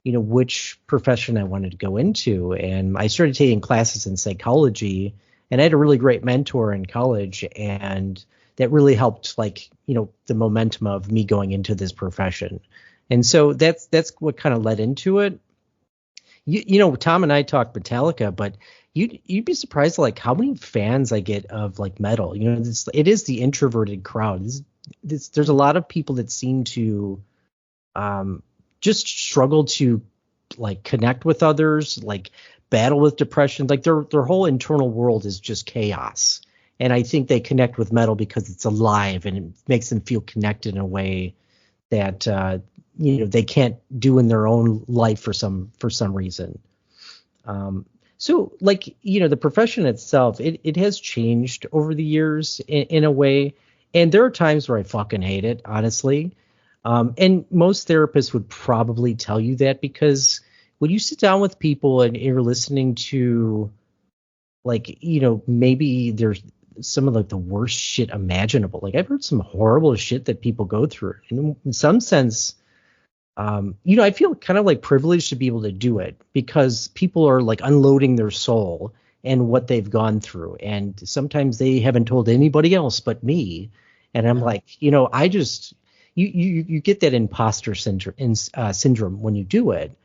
you know, which profession I wanted to go into. And I started taking classes in psychology, and I had a really great mentor in college, and that really helped, like, you know, the momentum of me going into this profession. And so that's what kind of led into it. You know, Tom and I talked MeTOMicA, but you'd be surprised like how many fans I get of like metal. You know, it is the introverted crowd. There's a lot of people that seem to just struggle to like connect with others, like battle with depression. Like their whole internal world is just chaos. And I think they connect with metal because it's alive and it makes them feel connected in a way that you know, they can't do in their own life for some reason. So like, you know, the profession itself, it has changed over the years in a way. And there are times where I fucking hate it, honestly. And most therapists would probably tell you that, because when you sit down with people and you're listening to, like, maybe there's some of like the worst shit imaginable. Like, I've heard some horrible shit that people go through. And in some sense, I feel kind of like privileged to be able to do it because people are like unloading their soul and what they've gone through. And sometimes they haven't told anybody else but me. And I'm like, I just, you get that imposter syndrome when you do it,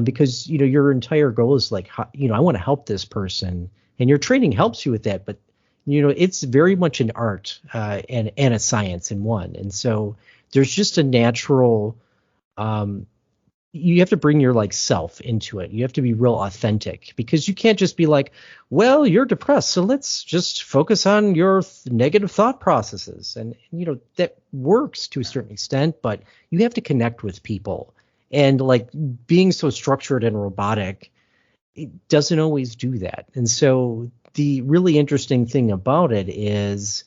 because, your entire goal is like, I want to help this person, and your training helps you with that. But, it's very much an art and a science in one. And so there's just a natural, you have to bring your like self into it. You have to be real authentic, because you can't just be like, well, you're depressed, so let's just focus on your negative thought processes. And that works to a certain extent, but you have to connect with people. And like being so structured and robotic, it doesn't always do that. And so the really interesting thing about it is,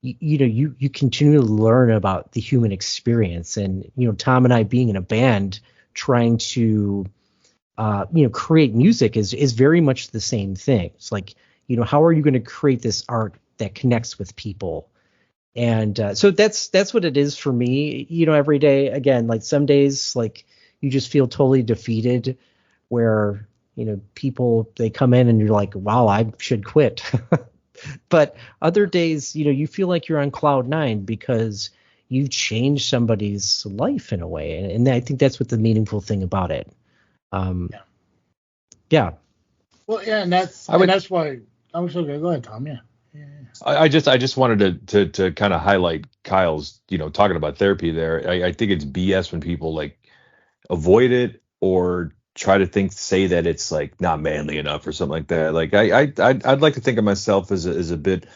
you continue to learn about the human experience. And, Tom and I being in a band trying to, create music is very much the same thing. It's like, how are you going to create this art that connects with people? And so that's what it is for me, every day. Again, like some days, like you just feel totally defeated where, people, they come in and you're like, wow, I should quit. But other days, you feel like you're on cloud nine because you've changed somebody's life in a way. And I think that's what the meaningful thing about it. Yeah.
Well, yeah, and that's why I was okay. Go ahead, Tom. Yeah.
I just wanted to kind of highlight Kyle's, talking about therapy there. I think it's BS when people like avoid it or try to say that it's like not manly enough or something like that. Like I'd like to think of myself as a bit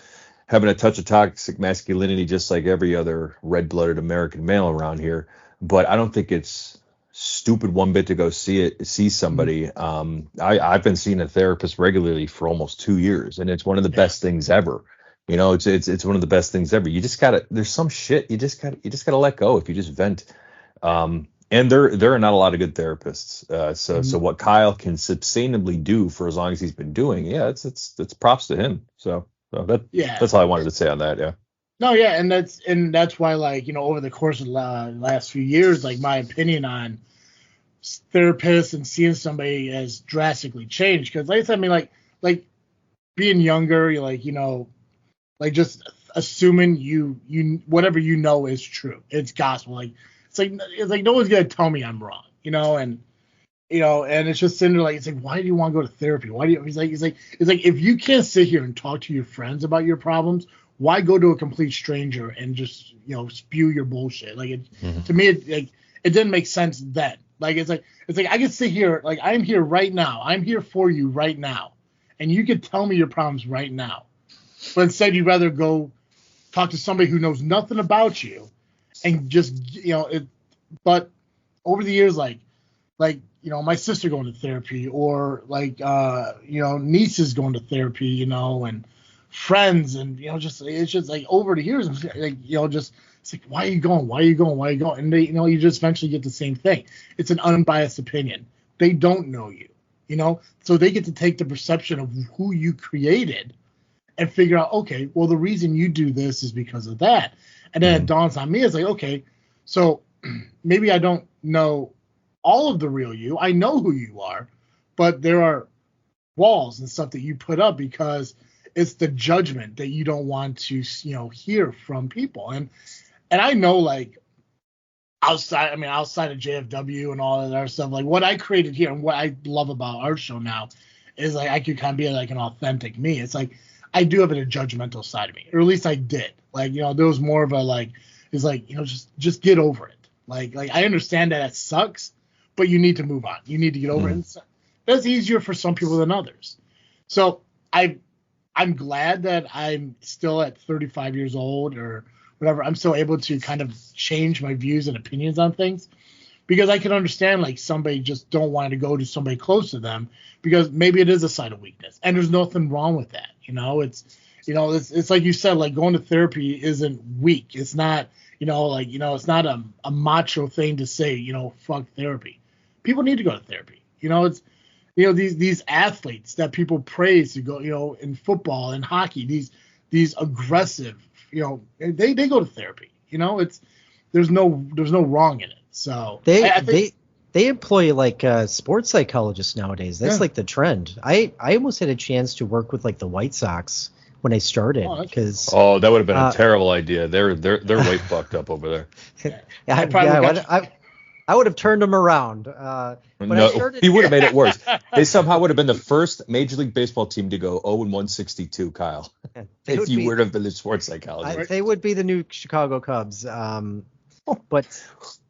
having a touch of toxic masculinity, just like every other red-blooded American male around here. But I don't think it's stupid one bit to go see somebody. I've been seeing a therapist regularly for almost 2 years, and it's one of the best things ever. It's one of the best things ever. You just there's some shit you just gotta let go if you just vent. And there are not a lot of good therapists. So what Kyle can sustainably do for as long as he's been doing, it's props to him. So that's all I wanted to say on that. Yeah.
No, yeah, and that's why, like, over the course of the last few years, like my opinion on therapists and seeing somebody has drastically changed. Because like I said, I mean, like being younger, you're like, like just assuming you whatever is true. It's gospel. Like it's like no one's gonna tell me I'm wrong, and it's just sitting there like, it's like, why do you want to go to therapy? Why do you? He's like if you can't sit here and talk to your friends about your problems, why go to a complete stranger and just spew your bullshit? Like to me, it didn't make sense then. Like it's like I can sit here, like I'm here right now, I'm here for you right now, and you could tell me your problems right now, but instead you'd rather go talk to somebody who knows nothing about you. And just, but over the years, like, my sister going to therapy, or like, nieces going to therapy, and friends, and, it's just like over the years, like, it's like, why are you going? Why are you going? Why are you going? And they, you just eventually get the same thing. It's an unbiased opinion. They don't know you, so they get to take the perception of who you created and figure out, okay, well, the reason you do this is because of that. And then it dawns on me, it's like, okay, so maybe I don't know all of the real you. I know who you are, but there are walls and stuff that you put up because it's the judgment that you don't want to, hear from people. And I know, like, outside of JFW and all that other stuff, like what I created here and what I love about our show now is like I could kind of be like an authentic me. It's like I do have a judgmental side of me, or at least I did. Like, there was more of a like, it's like, just get over it. Like I understand that it sucks, but you need to move on. You need to get over it. That's easier for some people than others. So I'm glad that I'm still at 35 years old or whatever. I'm still able to kind of change my views and opinions on things, because I can understand like somebody just don't want to go to somebody close to them because maybe it is a sign of weakness, and there's nothing wrong with that. It's like you said, like going to therapy isn't weak. It's not, it's not a macho thing to say, fuck therapy. People need to go to therapy. It's these athletes that people praise to go, in football and hockey, these aggressive, they go to therapy. There's no wrong in it. So I think
they employ like sports psychologists nowadays. That's like the trend. I almost had a chance to work with like the White Sox when I started because
that would have been a terrible idea. They're way fucked up over there.
I would have turned them around.
No, he would have made it worse. They somehow would have been the first Major League Baseball team to go 0-162, Kyle. If you would have been the sports psychologist.
They would be the new Chicago Cubs. But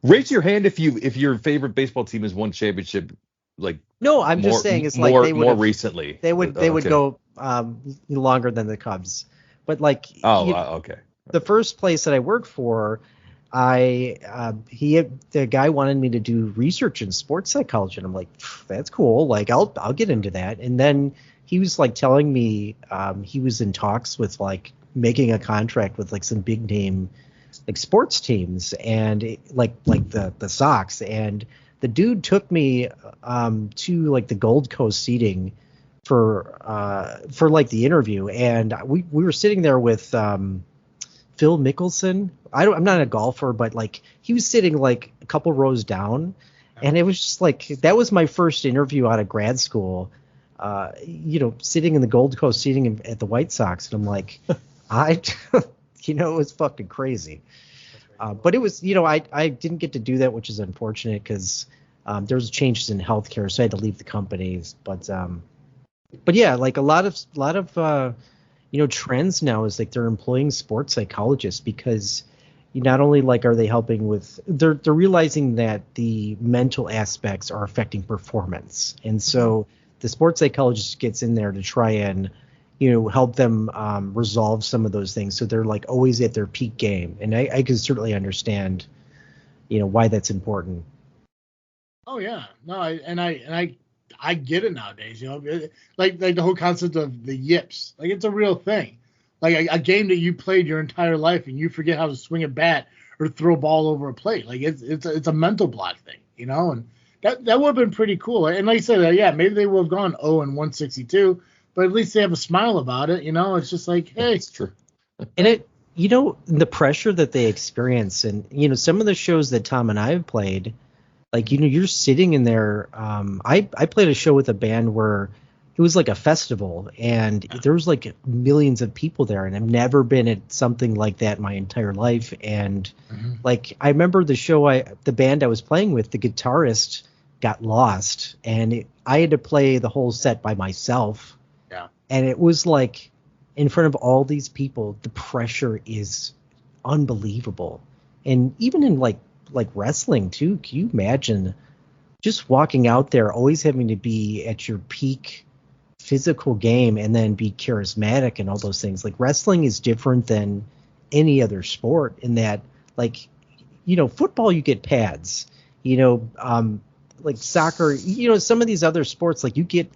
raise your hand if your favorite baseball team has won championship.
No, I'm just saying it's like they would
more recently.
They would go longer than the Cubs. But
okay.
The first place that I worked for, the guy wanted me to do research in sports psychology, and I'm like, that's cool. Like I'll get into that. And then he was like telling me he was in talks with like making a contract with like some big name like sports teams and like the Sox, and the dude took me to like the Gold Coast seating for like the interview, and we were sitting there with Phil Mickelson. I'm not a golfer, but like he was sitting like a couple rows down, and it was just like that was my first interview out of grad school. Sitting in the Gold Coast seating at the White Sox, and I'm like, it was fucking crazy. But it was, I didn't get to do that, which is unfortunate because there was changes in healthcare, so I had to leave the companies. But yeah, like a lot of trends now is like they're employing sports psychologists because not only like are they helping with, they're realizing that the mental aspects are affecting performance, and so the sports psychologist gets in there to try and help them resolve some of those things, so they're like always at their peak game. And I can certainly understand, why that's important.
Oh yeah, no, I get it nowadays. Like the whole concept of the yips, like it's a real thing. Like a game that you played your entire life and you forget how to swing a bat or throw a ball over a plate. Like it's a mental block thing, and that would have been pretty cool. And like I said, yeah, maybe they would have gone 0-162. But at least they have a smile about it, It's just like, hey,
it's true.
And the pressure that they experience, and some of the shows that Tom and I have played, like you're sitting in there. I played a show with a band where it was like a festival, and there was like millions of people there, and I've never been at something like that my entire life. And like I remember the band I was playing with, the guitarist got lost, and I had to play the whole set by myself. And it was like in front of all these people, the pressure is unbelievable. And even in like wrestling too, can you imagine just walking out there, always having to be at your peak physical game and then be charismatic and all those things? Like wrestling is different than any other sport in that, like, football, you get pads, like soccer, some of these other sports, like you get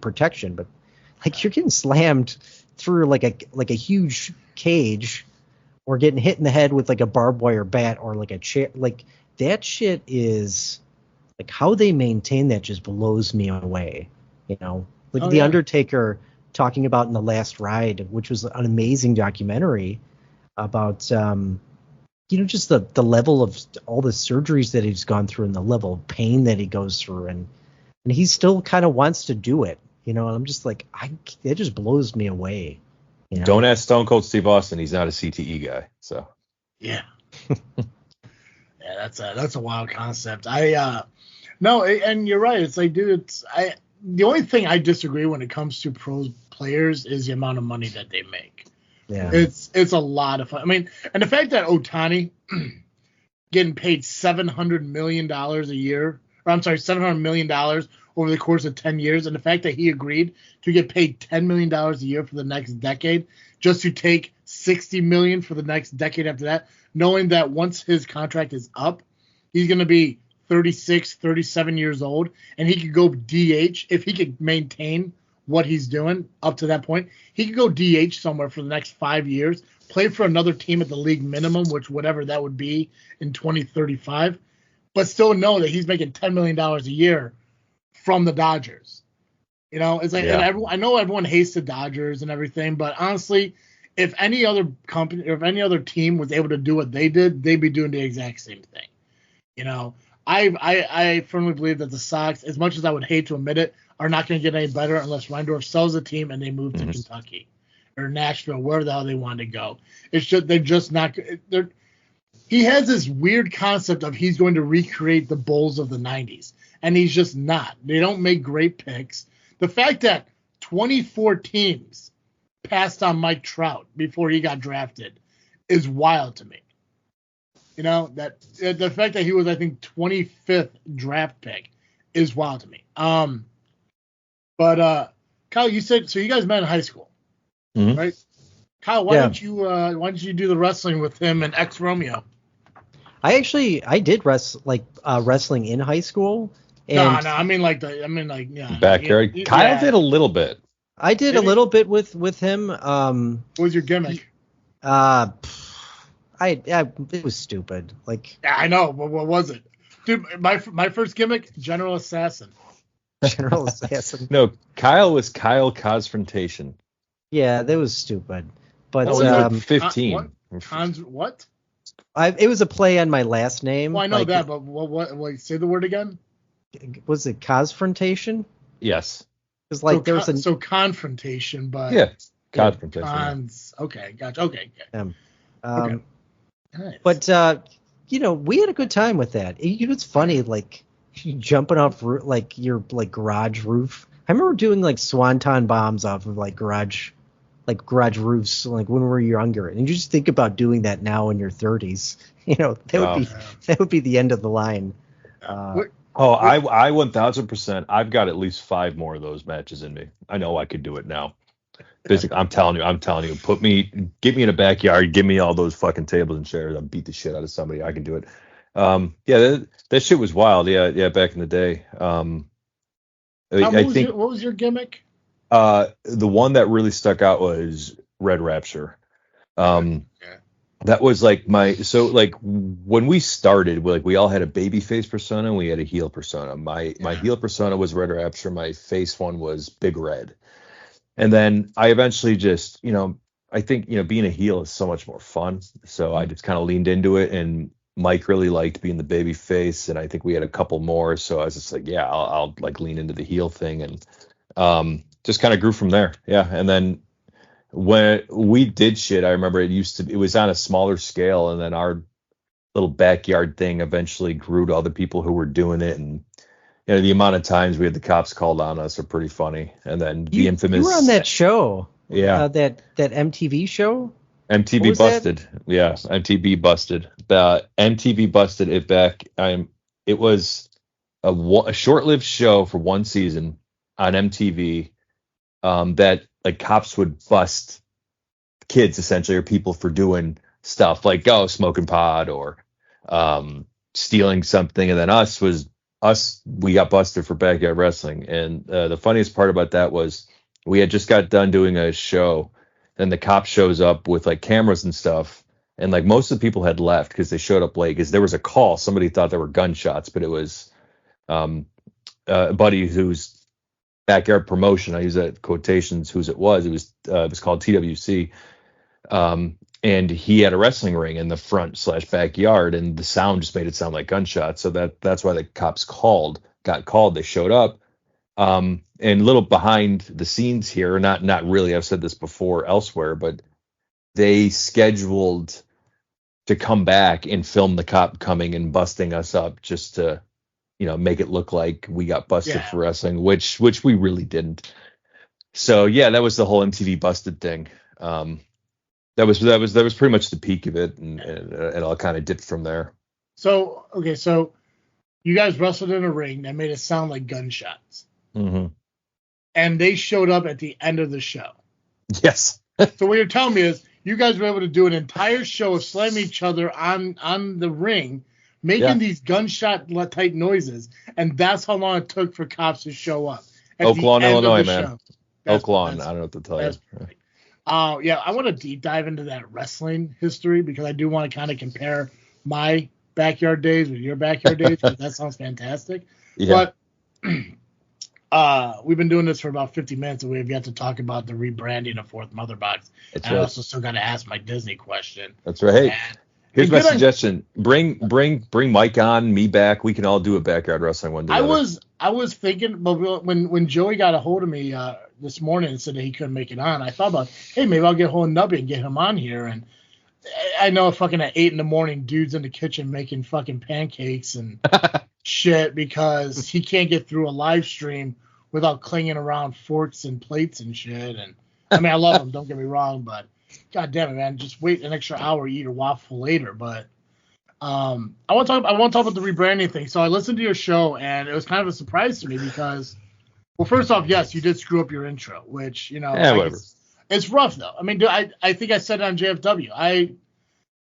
protection, but like you're getting slammed through like a huge cage or getting hit in the head with like a barbed wire bat or like a chair. Like that shit is like how they maintain that just blows me away. The Undertaker talking about in The Last Ride, which was an amazing documentary about just the level of all the surgeries that he's gone through and the level of pain that he goes through, and he still kind of wants to do it. And I'm just like, it just blows me away.
Don't ask Stone Cold Steve Austin. He's not a CTE guy. So.
Yeah. Yeah, that's a wild concept. No, and you're right. It's like, dude, the only thing I disagree when it comes to pro players is the amount of money that they make.
Yeah.
It's a lot of fun. I mean, and the fact that Ohtani getting paid $700 million a year, or I'm sorry, $700 million over the course of 10 years, and the fact that he agreed to get paid $10 million a year for the next decade, just to take $60 million for the next decade after that, knowing that once his contract is up, he's going to be 36, 37 years old, and he could go DH if he could maintain what he's doing up to that point. He could go DH somewhere for the next 5 years, play for another team at the league minimum, which whatever that would be in 2035. but still know that he's making $10 million a year from the Dodgers. You know, it's like, and I know everyone hates the Dodgers and everything, but honestly, if any other company or if any other team was able to do what they did, they'd be doing the exact same thing. You know, I firmly believe that the Sox, as much as I would hate to admit it, are not going to get any better unless Reindorf sells the team and they move to Kentucky or Nashville, where the hell they want to go. It's just they're just not. He has this weird concept of he's going to recreate the Bulls of the '90s, and he's just not. They don't make great picks. The fact that 24 teams passed on Mike Trout before he got drafted is wild to me. You know, that the fact that he was, I think, 25th draft pick is wild to me. But Kyle, you said so. You guys met in high school, right? Kyle, why didn't you do the wrestling with him and ex Romeo?
I did wrestling in high school. And
no, I mean
backyard. Kyle did a little bit.
I did a little bit with him.
What was your gimmick?
It was stupid. Like,
yeah, I know, but what was it, dude? My first gimmick, General Assassin.
General Assassin.
No, Kyle was Kyle Confrontation.
Yeah, that was stupid. But
that was like 15.
What?
It was a play on my last name.
Well, I know that, but what? Say the word again.
Was it Confrontation?
Yes.
Because like there was
so confrontation, but
yeah, confrontation.
Okay, gotcha. Okay.
Okay.
Nice.
But we had a good time with that. It's funny, like jumping off like your like garage roof. I remember doing like swanton bombs off of like garage roofs, like when we were younger. And you just think about doing that now in your 30s. That would be the end of the line.
I 1000%. I've got at least 5 more of those matches in me. I know I could do it now. Basically, I'm telling you, get me in a backyard, give me all those fucking tables and chairs. I'll beat the shit out of somebody. I can do it. That shit was wild. Yeah, back in the day.
What was your gimmick?
The one that really stuck out was Red Rapture. That was like when we started, we all had a baby face persona and we had a heel persona. My heel persona was Red Rapture. My face one was Big Red. And then I eventually just, I think, being a heel is so much more fun. So I just kind of leaned into it, and Mike really liked being the baby face. And I think we had a couple more. So I was just like, yeah, I'll like lean into the heel thing, and just kind of grew from there. Yeah. And then when we did shit, I remember it was on a smaller scale, and then our little backyard thing eventually grew to other people who were doing it. And the amount of times we had the cops called on us are pretty funny. And then the infamous.
You were on that show.
Yeah.
That MTV show.
MTV Busted. That? Yeah. MTV Busted. MTV Busted it back. It was a short-lived show for one season on MTV. That like cops would bust kids essentially, or people for doing stuff like smoking pot or stealing something. And then we got busted for backyard wrestling. And the funniest part about that was we had just got done doing a show, and the cop shows up with like cameras and stuff, and like most of the people had left because they showed up late because there was a call. Somebody thought there were gunshots, but it was a buddy whose backyard promotion, I use that quotations, whose it was called TWC, and he had a wrestling ring in the front / backyard, and the sound just made it sound like gunshots. So that's why the cops got called. They showed up, and a little behind the scenes here, not really, I've said this before elsewhere, but they scheduled to come back and film the cop coming and busting us up just to make it look like we got busted for wrestling, which we really didn't. So yeah, that was the whole MTV Busted thing. That was pretty much the peak of it, and it all kind of dipped from there.
So you guys wrestled in a ring that made it sound like gunshots.
Mm-hmm.
And they showed up at the end of the show.
Yes.
So what you're telling me is you guys were able to do an entire show of slamming each other on the ring, making these gunshot type noises, and that's how long it took for cops to show up.
Oaklawn, Illinois, man. Oaklawn, I don't know what to tell you.
I want to deep dive into that wrestling history because I do want to kind of compare my backyard days with your backyard days, because that sounds fantastic.
Yeah.
But we've been doing this for about 50 minutes, and we've yet to talk about the rebranding of Fourth Mother Box.
That's
and
right.
I also still got to ask my Disney question.
That's right. Hey, here's my suggestion: bring Mike on, me back. We can all do a backyard wrestling one together.
I was thinking, but when Joey got a hold of me this morning and said that he couldn't make it on, I thought about, hey, maybe I'll get a hold of Nubby and get him on here. And I know fucking at 8 a.m, dude's in the kitchen making fucking pancakes and shit because he can't get through a live stream without clinging around forks and plates and shit. And I mean, I love him, don't get me wrong, but god damn it, man, just wait an extra hour, eat a waffle later. But I want to talk about the rebranding thing. So I listened to your show, and it was kind of a surprise to me because, well, first off, yes, you did screw up your intro, which, you know,
whatever.
It's rough though. I mean, I think I said it on JFW.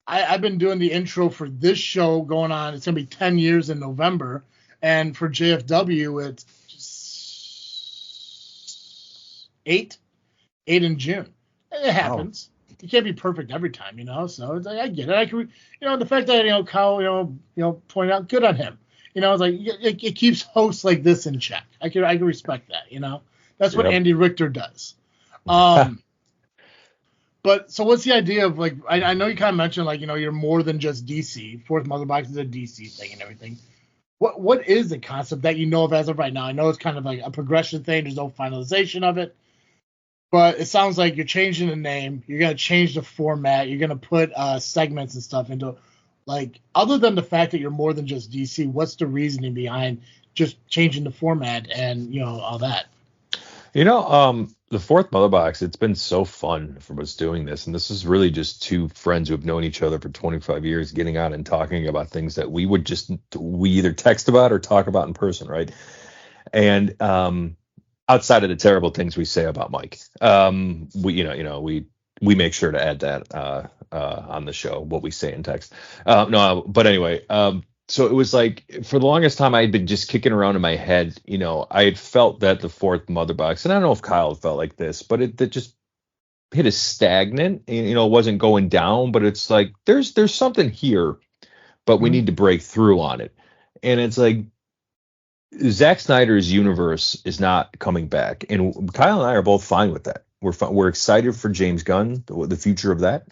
I've been doing the intro for this show going on. It's gonna be 10 years in November, and for JFW, it's just 8 in June. It happens. Oh. You can't be perfect every time, you know. So it's like, I get it. I can, you know, the fact that Kyle, pointed out, good on him. You know, it's like it keeps hosts like this in check. I can respect that. You know, that's what Andy Richter does. But so what's the idea of, like, I know you kind of mentioned, like, you know, you're more than just DC. Fourth Mother Box is a DC thing and everything. What is the concept that you know of as of right now? I know it's kind of like a progression thing. There's no finalization of it. But it sounds like you're changing the name. You're going to change the format. You're going to put segments and stuff into, like, other than the fact that you're more than just DC, what's the reasoning behind just changing the format and, you know, all that?
You know, the Fourth Mother Box, it's been so fun for us doing this. And this is really just two friends who have known each other for 25 years getting on and talking about things that we either text about or talk about in person, right? And outside of the terrible things we say about Mike, we make sure to add that on the show, what we say in text. But anyway, so it was like, for the longest time, I had been just kicking around in my head. You know, I had felt that the Fourth Mother Box, and I don't know if Kyle felt like this, but it just hit a stagnant. You know, it wasn't going down, but it's like there's something here, but we need to break through on it. And it's like Zack Snyder's universe is not coming back, and Kyle and I are both fine with that. We're excited for James Gunn, the future of that.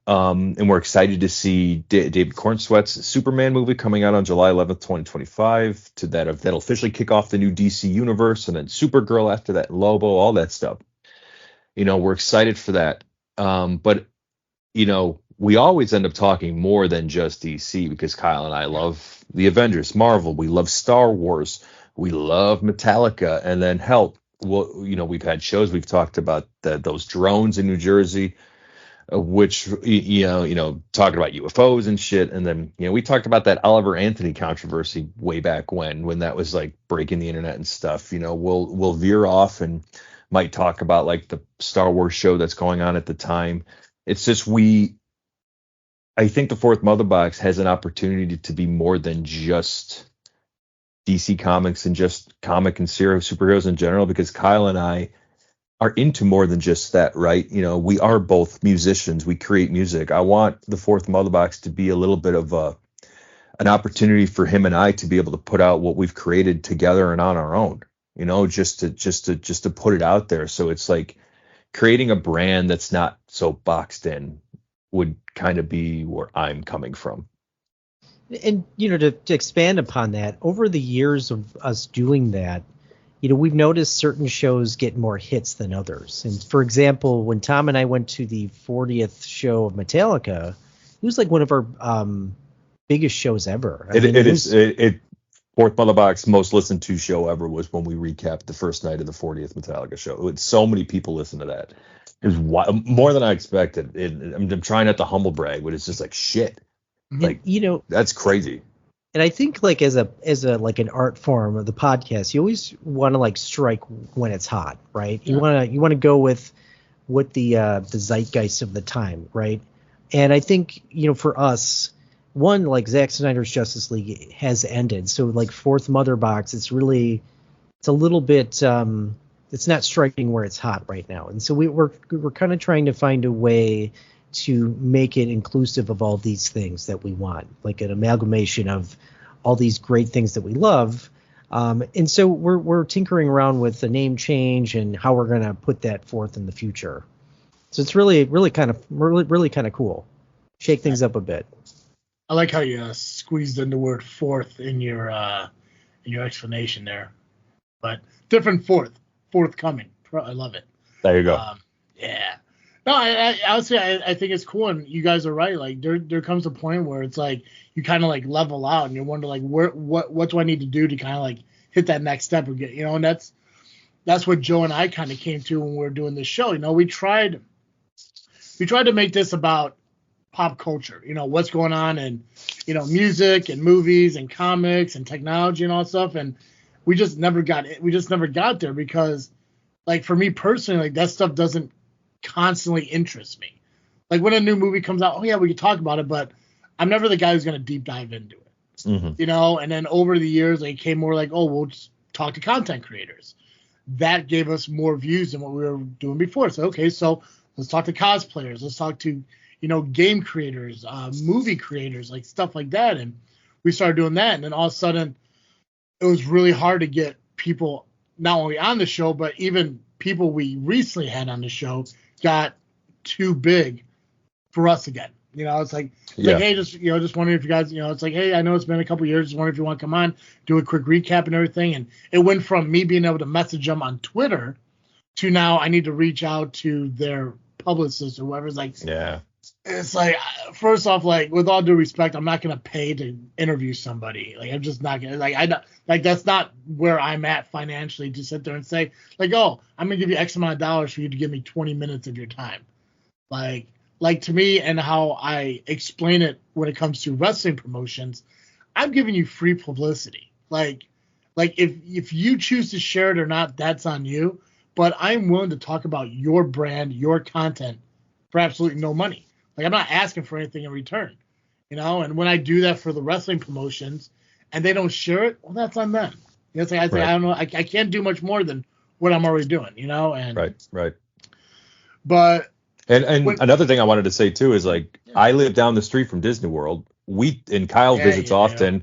And we're excited to see David Cornsweet's Superman movie coming out on July 11th, 2025. That'll officially kick off the new DC universe, and then Supergirl after that, Lobo, all that stuff. You know, we're excited for that. But, you know, we always end up talking more than just DC because Kyle and I love the Avengers, Marvel. We love Star Wars. We love MeTOMicA. And then, we've had shows. We've talked about those drones in New Jersey, which, talking about UFOs and shit. And then, we talked about that Oliver Anthony controversy way back when that was like breaking the internet and stuff. You know, we'll veer off and might talk about like the Star Wars show that's going on at the time. It's just, I think the Fourth Mother Box has an opportunity to be more than just DC Comics and just comic and superheroes in general, because Kyle and I are into more than just that, right? You know, we are both musicians. We create music. I want the Fourth Mother Box to be a little bit of an opportunity for him and I to be able to put out what we've created together and on our own, you know, just to put it out there. So it's like creating a brand that's not so boxed in would kind of be where I'm coming from.
And, to expand upon that, over the years of us doing that, we've noticed certain shows get more hits than others. And for example, when Tom and I went to the 40th show of MeTOMicA, it was like one of our biggest shows ever.
Fourth Mother Box most listened to show ever was when we recapped the first night of the 40th MeTOMicA show. So many people listened to that. It was more than I expected. I'm trying not to humble brag, but it's just like shit. Like, that's crazy.
And I think, like, as a like an art form of the podcast, you always want to like strike when it's hot, right? Yeah. You want to go with what the zeitgeist of the time, right? And I think, for us, one, like, Zack Snyder's Justice League has ended, so like Fourth Mother Box, it's a little bit it's not striking where it's hot right now, and so we're kind of trying to find a way to make it inclusive of all these things that we want, like an amalgamation of all these great things that we love. And so we're tinkering around with the name change and how we're going to put that forth in the future. So it's really kind of cool. Shake things up a bit.
I like how you squeezed in the word fourth in your explanation there, but different forthcoming. I love it.
There you go.
Yeah. No, I honestly I think it's cool, and you guys are right. Like there comes a point where it's like you kind of like level out, and you wonder like what do I need to do to kind of like hit that next step or get, and that's what Joe and I kind of came to when we were doing this show. We tried to make this about pop culture, what's going on in music and movies and comics and technology and all that stuff, and we just never got there because, like, for me personally, like, that stuff doesn't constantly interest me. Like, when a new movie comes out, oh yeah, we can talk about it, but I'm never the guy who's going to deep dive into it.
Mm-hmm.
And then over the years, it came more like, oh, we'll just talk to content creators. That gave us more views than what we were doing before. So, okay, so let's talk to cosplayers. Let's talk to, game creators, movie creators, like stuff like that. And we started doing that. And then all of a sudden, it was really hard to get people not only on the show, but even people we recently had on the show got too big for us again. It's like, hey, just wondering if you guys, it's like, hey, I know it's been a couple years. Just wondering if you want to come on, do a quick recap and everything. And it went from me being able to message them on Twitter to now I need to reach out to their publicist or whoever's like,
yeah.
It's like, first off, like, with all due respect, I'm not going to pay to interview somebody. Like, I'm just not going to, that's not where I'm at financially to sit there and say, like, oh, I'm going to give you X amount of dollars for you to give me 20 minutes of your time. Like to me, and how I explain it when it comes to wrestling promotions, I'm giving you free publicity. Like if you choose to share it or not, that's on you. But I'm willing to talk about your brand, your content for absolutely no money. Like, I'm not asking for anything in return, And when I do that for the wrestling promotions and they don't share it, well, that's on them. It's like, I say, right. I don't know. I can't do much more than what I'm already doing, And
right.
But
another thing I wanted to say too is, like, I live down the street from Disney World. Kyle visits often. Yeah.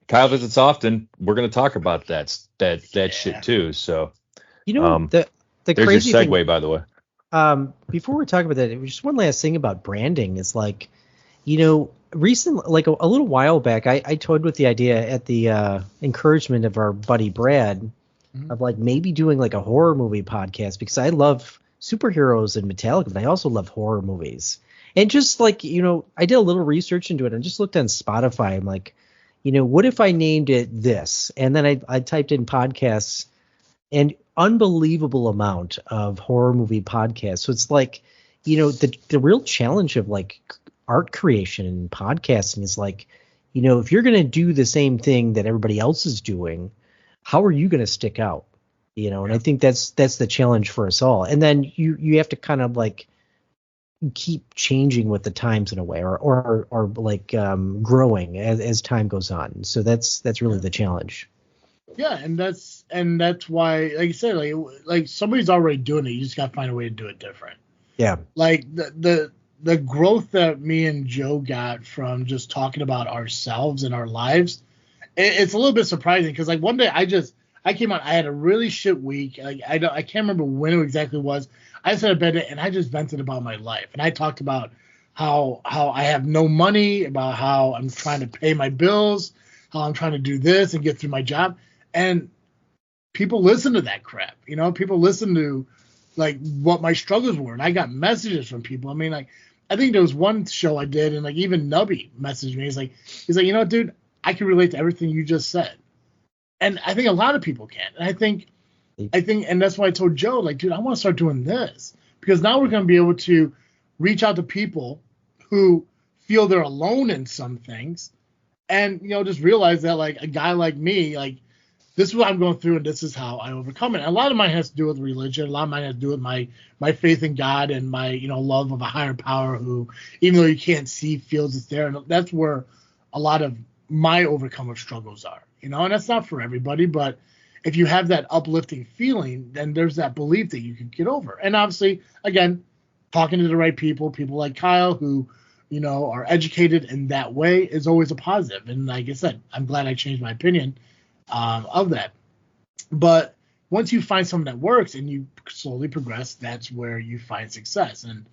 Kyle visits often. We're going to talk about that shit too. So,
the
there's
crazy
your segue,
thing,
by the way.
Before we talk about that, just one last thing about branding is, like, recently, like a little while back, I toyed with the idea at the encouragement of our buddy Brad of, like, maybe doing like a horror movie podcast, because I love superheroes and MeTOMicA, but I also love horror movies. And just like, I did a little research into it and just looked on Spotify. I'm like, what if I named it this? And then I typed in podcasts, and unbelievable amount of horror movie podcasts. So it's like, the real challenge of, like, art creation and podcasting is, like, if you're going to do the same thing that everybody else is doing, how are you going to stick out? And I think that's the challenge for us all. And then you have to kind of, like, keep changing with the times in a way, or growing as time goes on. So that's really the challenge.
Yeah, and that's why, like you said, like somebody's already doing it. You just got to find a way to do it different.
Yeah. Like
the growth that me and Joe got from just talking about ourselves and our lives, it's a little bit surprising, because, like, one day I came on, I had a really shit week. Like, I can't remember when it exactly was. I just had a bed and I just vented about my life, and I talked about how I have no money, about how I'm trying to pay my bills, how I'm trying to do this and get through my job. And people listen to that crap, people listen to, like, what my struggles were. And I got messages from people. I mean, like, I think there was one show I did, and, like, even Nubby messaged me. He's like, dude, I can relate to everything you just said. And I think a lot of people can. And I think, and that's why I told Joe, like, dude, I want to start doing this, because now we're going to be able to reach out to people who feel they're alone in some things, and, just realize that, like, a guy like me, like, this is what I'm going through, and this is how I overcome it. And a lot of mine has to do with religion. A lot of mine has to do with my faith in God and my, love of a higher power who, even though you can't see, feels it's there. And that's where a lot of my overcome of struggles are, and that's not for everybody. But if you have that uplifting feeling, then there's that belief that you can get over. And obviously, again, talking to the right people like Kyle who, are educated in that way is always a positive. And like I said, I'm glad I changed my opinion of that. But once you find something that works and you slowly progress, that's where you find success. And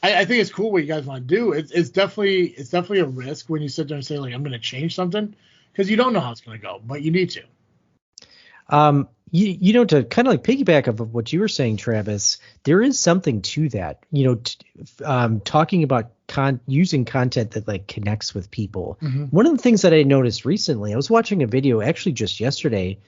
I think it's cool what you guys want to do. It's definitely a risk when you sit there and say, like, I'm going to change something, because you don't know how it's going to go, but you need to.
To kind of like piggyback of what you were saying, Travis, there is something to that. Talking about using content that like connects with people. Mm-hmm. One of the things that I noticed recently, I was watching a video actually just yesterday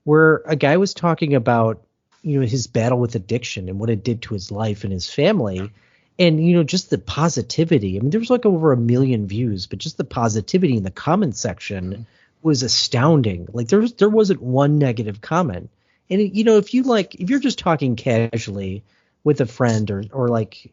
where a guy was talking about, his battle with addiction and what it did to his life and his family. And, just the positivity. I mean, there was like over 1 million views, but just the positivity in the comment section was astounding. Like there wasn't one negative comment. And, if you're just talking casually with a friend or like,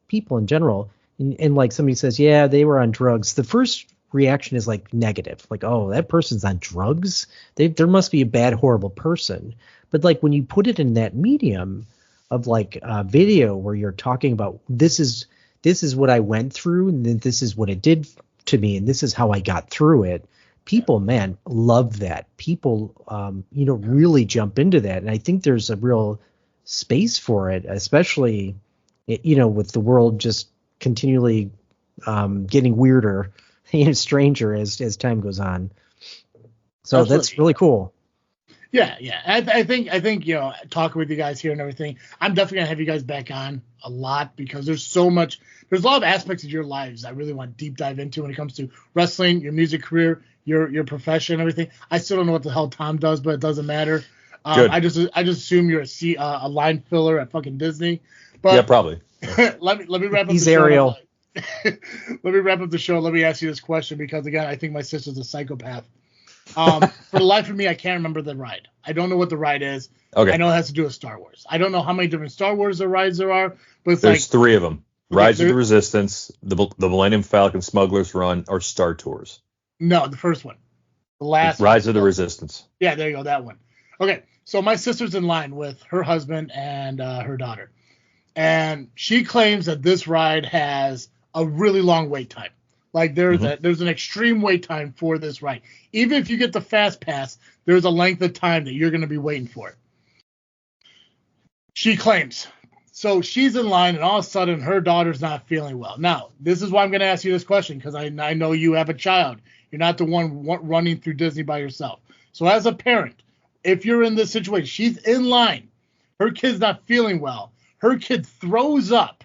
people in general, and like somebody says, yeah, they were on drugs, the first reaction is like negative. Like, oh, that person's on drugs. There must be a bad, horrible person. But like when you put it in that medium of like a video where you're talking about this is what I went through, and then this is what it did to me, and this is how I got through it. People, man, love that. People, really jump into that, and I think there's a real space for it, especially, with the world just continually getting weirder, stranger as time goes on. So that's really cool.
Yeah. I think talking with you guys here and everything, I'm definitely gonna have you guys back on a lot, because there's a lot of aspects of your lives I really want to deep dive into when it comes to wrestling, your music career, your profession, everything. I still don't know what the hell Tom does, but it doesn't matter. I just assume you're a line filler at fucking Disney. But
yeah, probably.
let me wrap up.
He's Ariel.
Let me wrap up the show. Let me ask you this question, because again, I think my sister's a psychopath. For the life of me, I can't remember the ride. I don't know what the ride is. Okay. I know it has to do with Star Wars. I don't know how many different Star Wars rides there are, but there's
3 of them. Rise of the Resistance, the Millennium Falcon Smuggler's Run, or Star Tours.
No, the first one. The last
Rise of the Resistance.
Yeah, there you go, that one. Okay, so my sister's in line with her husband and her daughter. And she claims that this ride has a really long wait time. Like there's an extreme wait time for this ride. Even if you get the fast pass, there's a length of time that you're going to be waiting for it. She claims. So she's in line, and all of a sudden her daughter's not feeling well. Now, this is why I'm going to ask you this question, because I know you have a child. You're not the one running through Disney by yourself. So as a parent, if you're in this situation, she's in line. Her kid's not feeling well. Her kid throws up.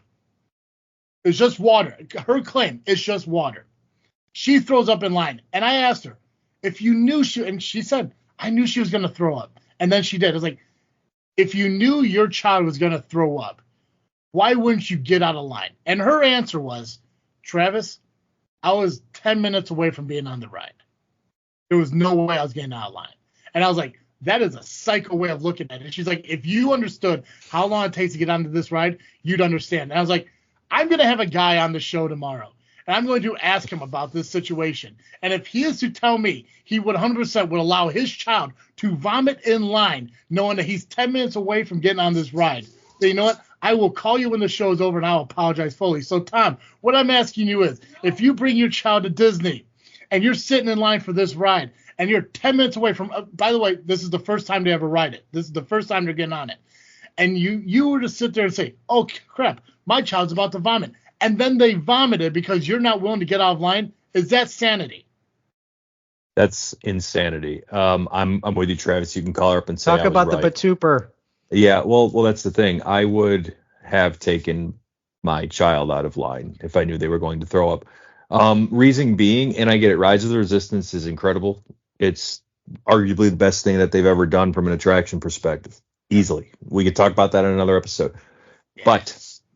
It's just water. Her claim, it's just water. She throws up in line. And I asked her, if you knew and she said, I knew she was going to throw up. And then she did. I was like, if you knew your child was going to throw up, why wouldn't you get out of line? And her answer was, Travis, I was 10 minutes away from being on the ride. There was no way I was getting out of line. And I was like, that is a psycho way of looking at it. And she's like, if you understood how long it takes to get onto this ride, you'd understand. And I was like, I'm going to have a guy on the show tomorrow, and I'm going to ask him about this situation. And if he is to tell me he would 100% would allow his child to vomit in line, knowing that he's 10 minutes away from getting on this ride, then you know what? I will call you when the show is over, and I'll apologize fully. So, Tom, what I'm asking you is, if you bring your child to Disney and you're sitting in line for this ride, and you're 10 minutes away from, by the way, this is the first time they ever ride it. This is the first time they're getting on it. And you were to sit there and say, oh, crap, my child's about to vomit. And then they vomited because you're not willing to get out of line. Is that sanity?
That's insanity. I'm with you, Travis. You can call her up and say,
talk about the Batooper.
Yeah, well, that's the thing. I would have taken my child out of line if I knew they were going to throw up. Reason being, and I get it, Rise of the Resistance is incredible. It's arguably the best thing that they've ever done from an attraction perspective. Easily. We could talk about that in another episode. Yeah.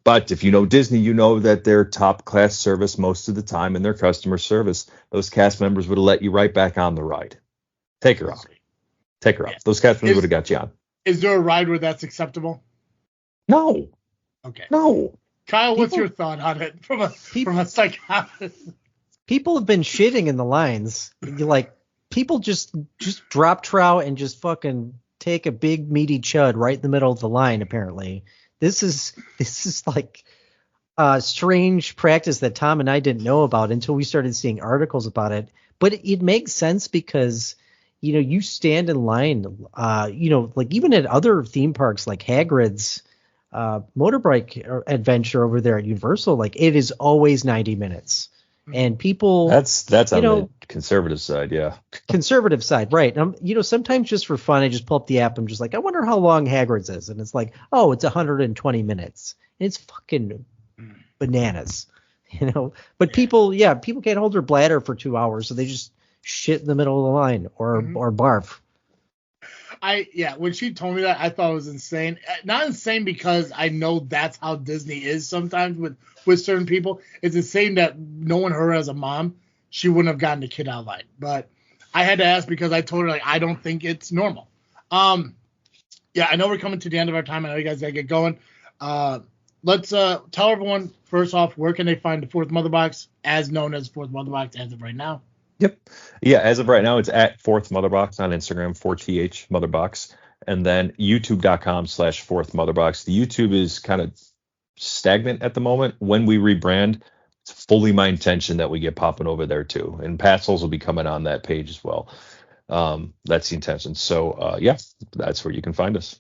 But if you know Disney, you know that their top class service most of the time in their customer service, those cast members would have let you right back on the ride. Take her off. Those cast members would have got you on.
Is there a ride where that's acceptable?
No.
Okay.
No.
Kyle, what's your thought on it from a psychologist?
People have been shitting in the lines. People just drop trout and just fucking take a big meaty chud right in the middle of the line. Apparently, this is like strange practice that Tom and I didn't know about until we started seeing articles about it. But it makes sense because, you stand in line, like even at other theme parks like Hagrid's motorbike adventure over there at Universal, like it is always 90 minutes. And people
that's on the conservative side, yeah.
Conservative side, right. Sometimes just for fun, I just pull up the app. I'm just like, I wonder how long Hagrid's is. And it's like, oh, it's 120 minutes. And it's fucking bananas, But people can't hold their bladder for 2 hours, so they just shit in the middle of the line or barf.
When she told me that, I thought it was insane. Not insane because I know that's how Disney is sometimes with certain people. It's insane that knowing her as a mom, she wouldn't have gotten the kid out of line. But I had to ask because I told her, like, I don't think it's normal. I know we're coming to the end of our time. I know you guys gotta get going. Let's tell everyone, first off, where can they find the Fourth Mother Box, as known as Fourth Mother Box as of right now?
Yep. Yeah, as of right now, it's at Fourth Motherbox on Instagram, 4th Motherbox, and then youtube.com/Fourth Motherbox. The YouTube is kind of stagnant at the moment. When we rebrand, it's fully my intention that we get popping over there too. And Patzels will be coming on that page as well. That's the intention. So, that's where you can find us.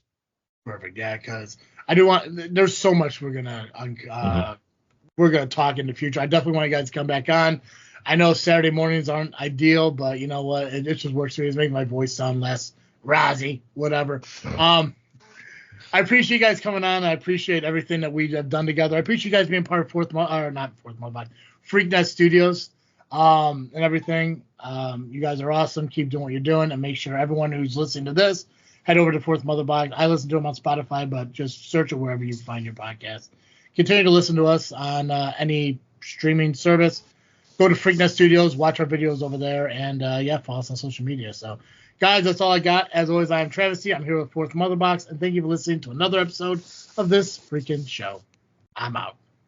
Perfect. Yeah, because I do want. There's so much we're gonna talk in the future. I definitely want you guys to come back on. I know Saturday mornings aren't ideal, but you know what? It just works for me. It's making my voice sound less razzy, whatever. I appreciate you guys coming on. I appreciate everything that we have done together. I appreciate you guys being part of Freaknet Studios and everything. You guys are awesome. Keep doing what you're doing, and make sure everyone who's listening to this head over to Fourth Mother Box. I listen to them on Spotify, but just search it wherever you find your podcast. Continue to listen to us on any streaming service. Go to Freaknet Studios, watch our videos over there, and follow us on social media. So, guys, that's all I got. As always, I am Travis C. I'm here with Fourth Mother Box, and thank you for listening to another episode of this freaking show. I'm out.